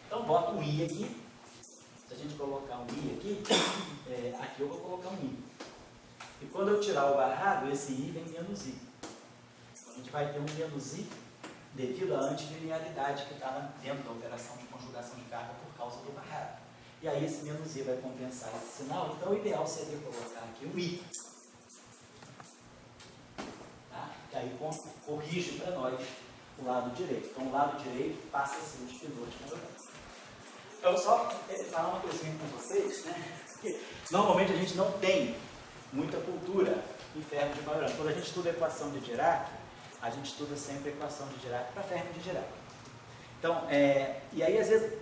Então, bota um I aqui. Se a gente colocar um I aqui, aqui eu vou colocar um I. E quando eu tirar o barrado, esse I vem menos I. Então, a gente vai ter um menos I devido à antilinearidade que está dentro da operação de conjugação de carga por causa do barrado. E aí esse menos I vai compensar esse sinal, então o ideal seria colocar aqui um I. Tá? E aí corrige para nós o lado direito. Então o lado direito passa a ser o espinor de Majorana. Então só falar uma coisinha com vocês, né? Porque normalmente a gente não tem muita cultura em ferro de Majorana. Quando a gente estuda a equação de Dirac, a gente estuda sempre a equação de Dirac para ferro de Dirac. Então, e aí às vezes,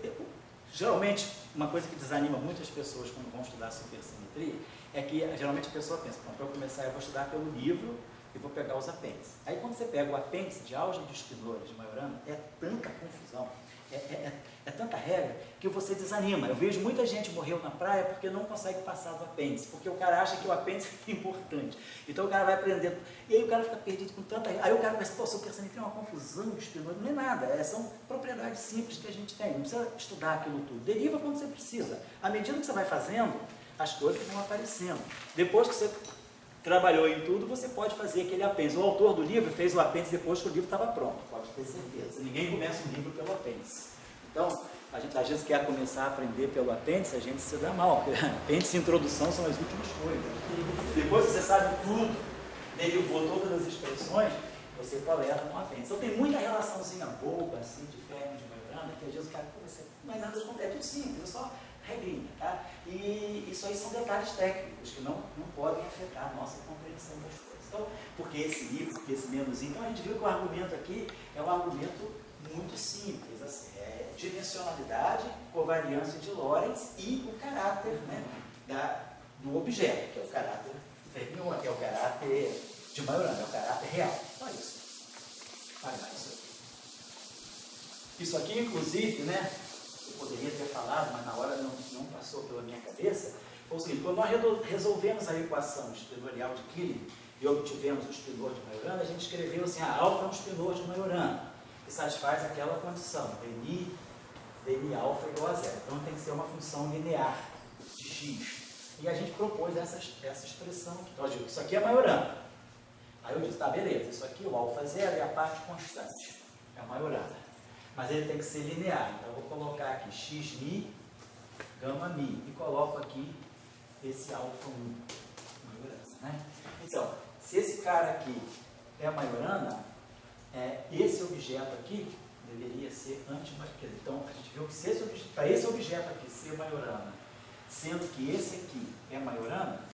geralmente, uma coisa que desanima muitas pessoas quando vão estudar supersimetria é que geralmente a pessoa pensa, para eu começar eu vou estudar pelo livro e vou pegar os apêndices. Aí quando você pega o apêndice de álgebra de espinores de Majorana, é tanta confusão, é tanta regra, que você desanima. Eu vejo muita gente morreu na praia porque não consegue passar do apêndice, porque o cara acha que o apêndice é importante. Então o cara vai aprendendo, e aí o cara fica perdido com tanta regra. Aí o cara pensa, pô, supersimetria é uma confusão de espinores. Não é nada, são propriedades simples que a gente tem, não precisa estudar aquilo tudo. Deriva quando você precisa. À medida que você vai fazendo, as coisas vão aparecendo. Depois que você trabalhou em tudo, você pode fazer aquele apêndice. O autor do livro fez o apêndice depois que o livro estava pronto, pode ter certeza. Ninguém começa um livro pelo apêndice. Então, a gente às vezes quer começar a aprender pelo apêndice, a gente se dá mal, porque apêndice e introdução são as últimas coisas. Depois que você sabe tudo, derivou todas as expressões, você coleta no apêndice. Então tem muita relaçãozinha boba, assim, de ferro, de Majorana, que às vezes o cara começa, mas nada acontece, é tudo simples, é só regrinha, tá? E isso aí são detalhes técnicos que não podem afetar a nossa compreensão das coisas. Então, porque esse livro, porque esse menos, então a gente viu que o argumento aqui é um argumento muito simples, assim, dimensionalidade, covariância de Lorentz e o caráter, né, do objeto, que é o caráter fermioniano, que é o caráter de Majorana, é o caráter real. Só isso. Pagar isso aqui. Isso aqui, inclusive, né, eu poderia ter falado, mas na hora não passou pela minha cabeça, foi o seguinte, quando nós resolvemos a equação espinorial de Killing e obtivemos o espinor de Majorana, a gente escreveu assim, a alfa é um espinor de Majorana, que satisfaz aquela condição, dni alfa igual a zero. Então tem que ser uma função linear de x. E a gente propôs essa expressão aqui. Então eu digo, isso aqui é Majorana. Aí eu disse, tá, beleza, isso aqui o alfa zero é a parte constante, é a Majorana. Mas ele tem que ser linear. Então eu vou colocar aqui xmi, gama mi. E coloco aqui esse alfa 1. Né? Então, se esse cara aqui é a Majorana, esse objeto aqui deveria ser anti-Majorana. Então, a gente viu que para esse objeto aqui ser Majorana, sendo que esse aqui é Majorana,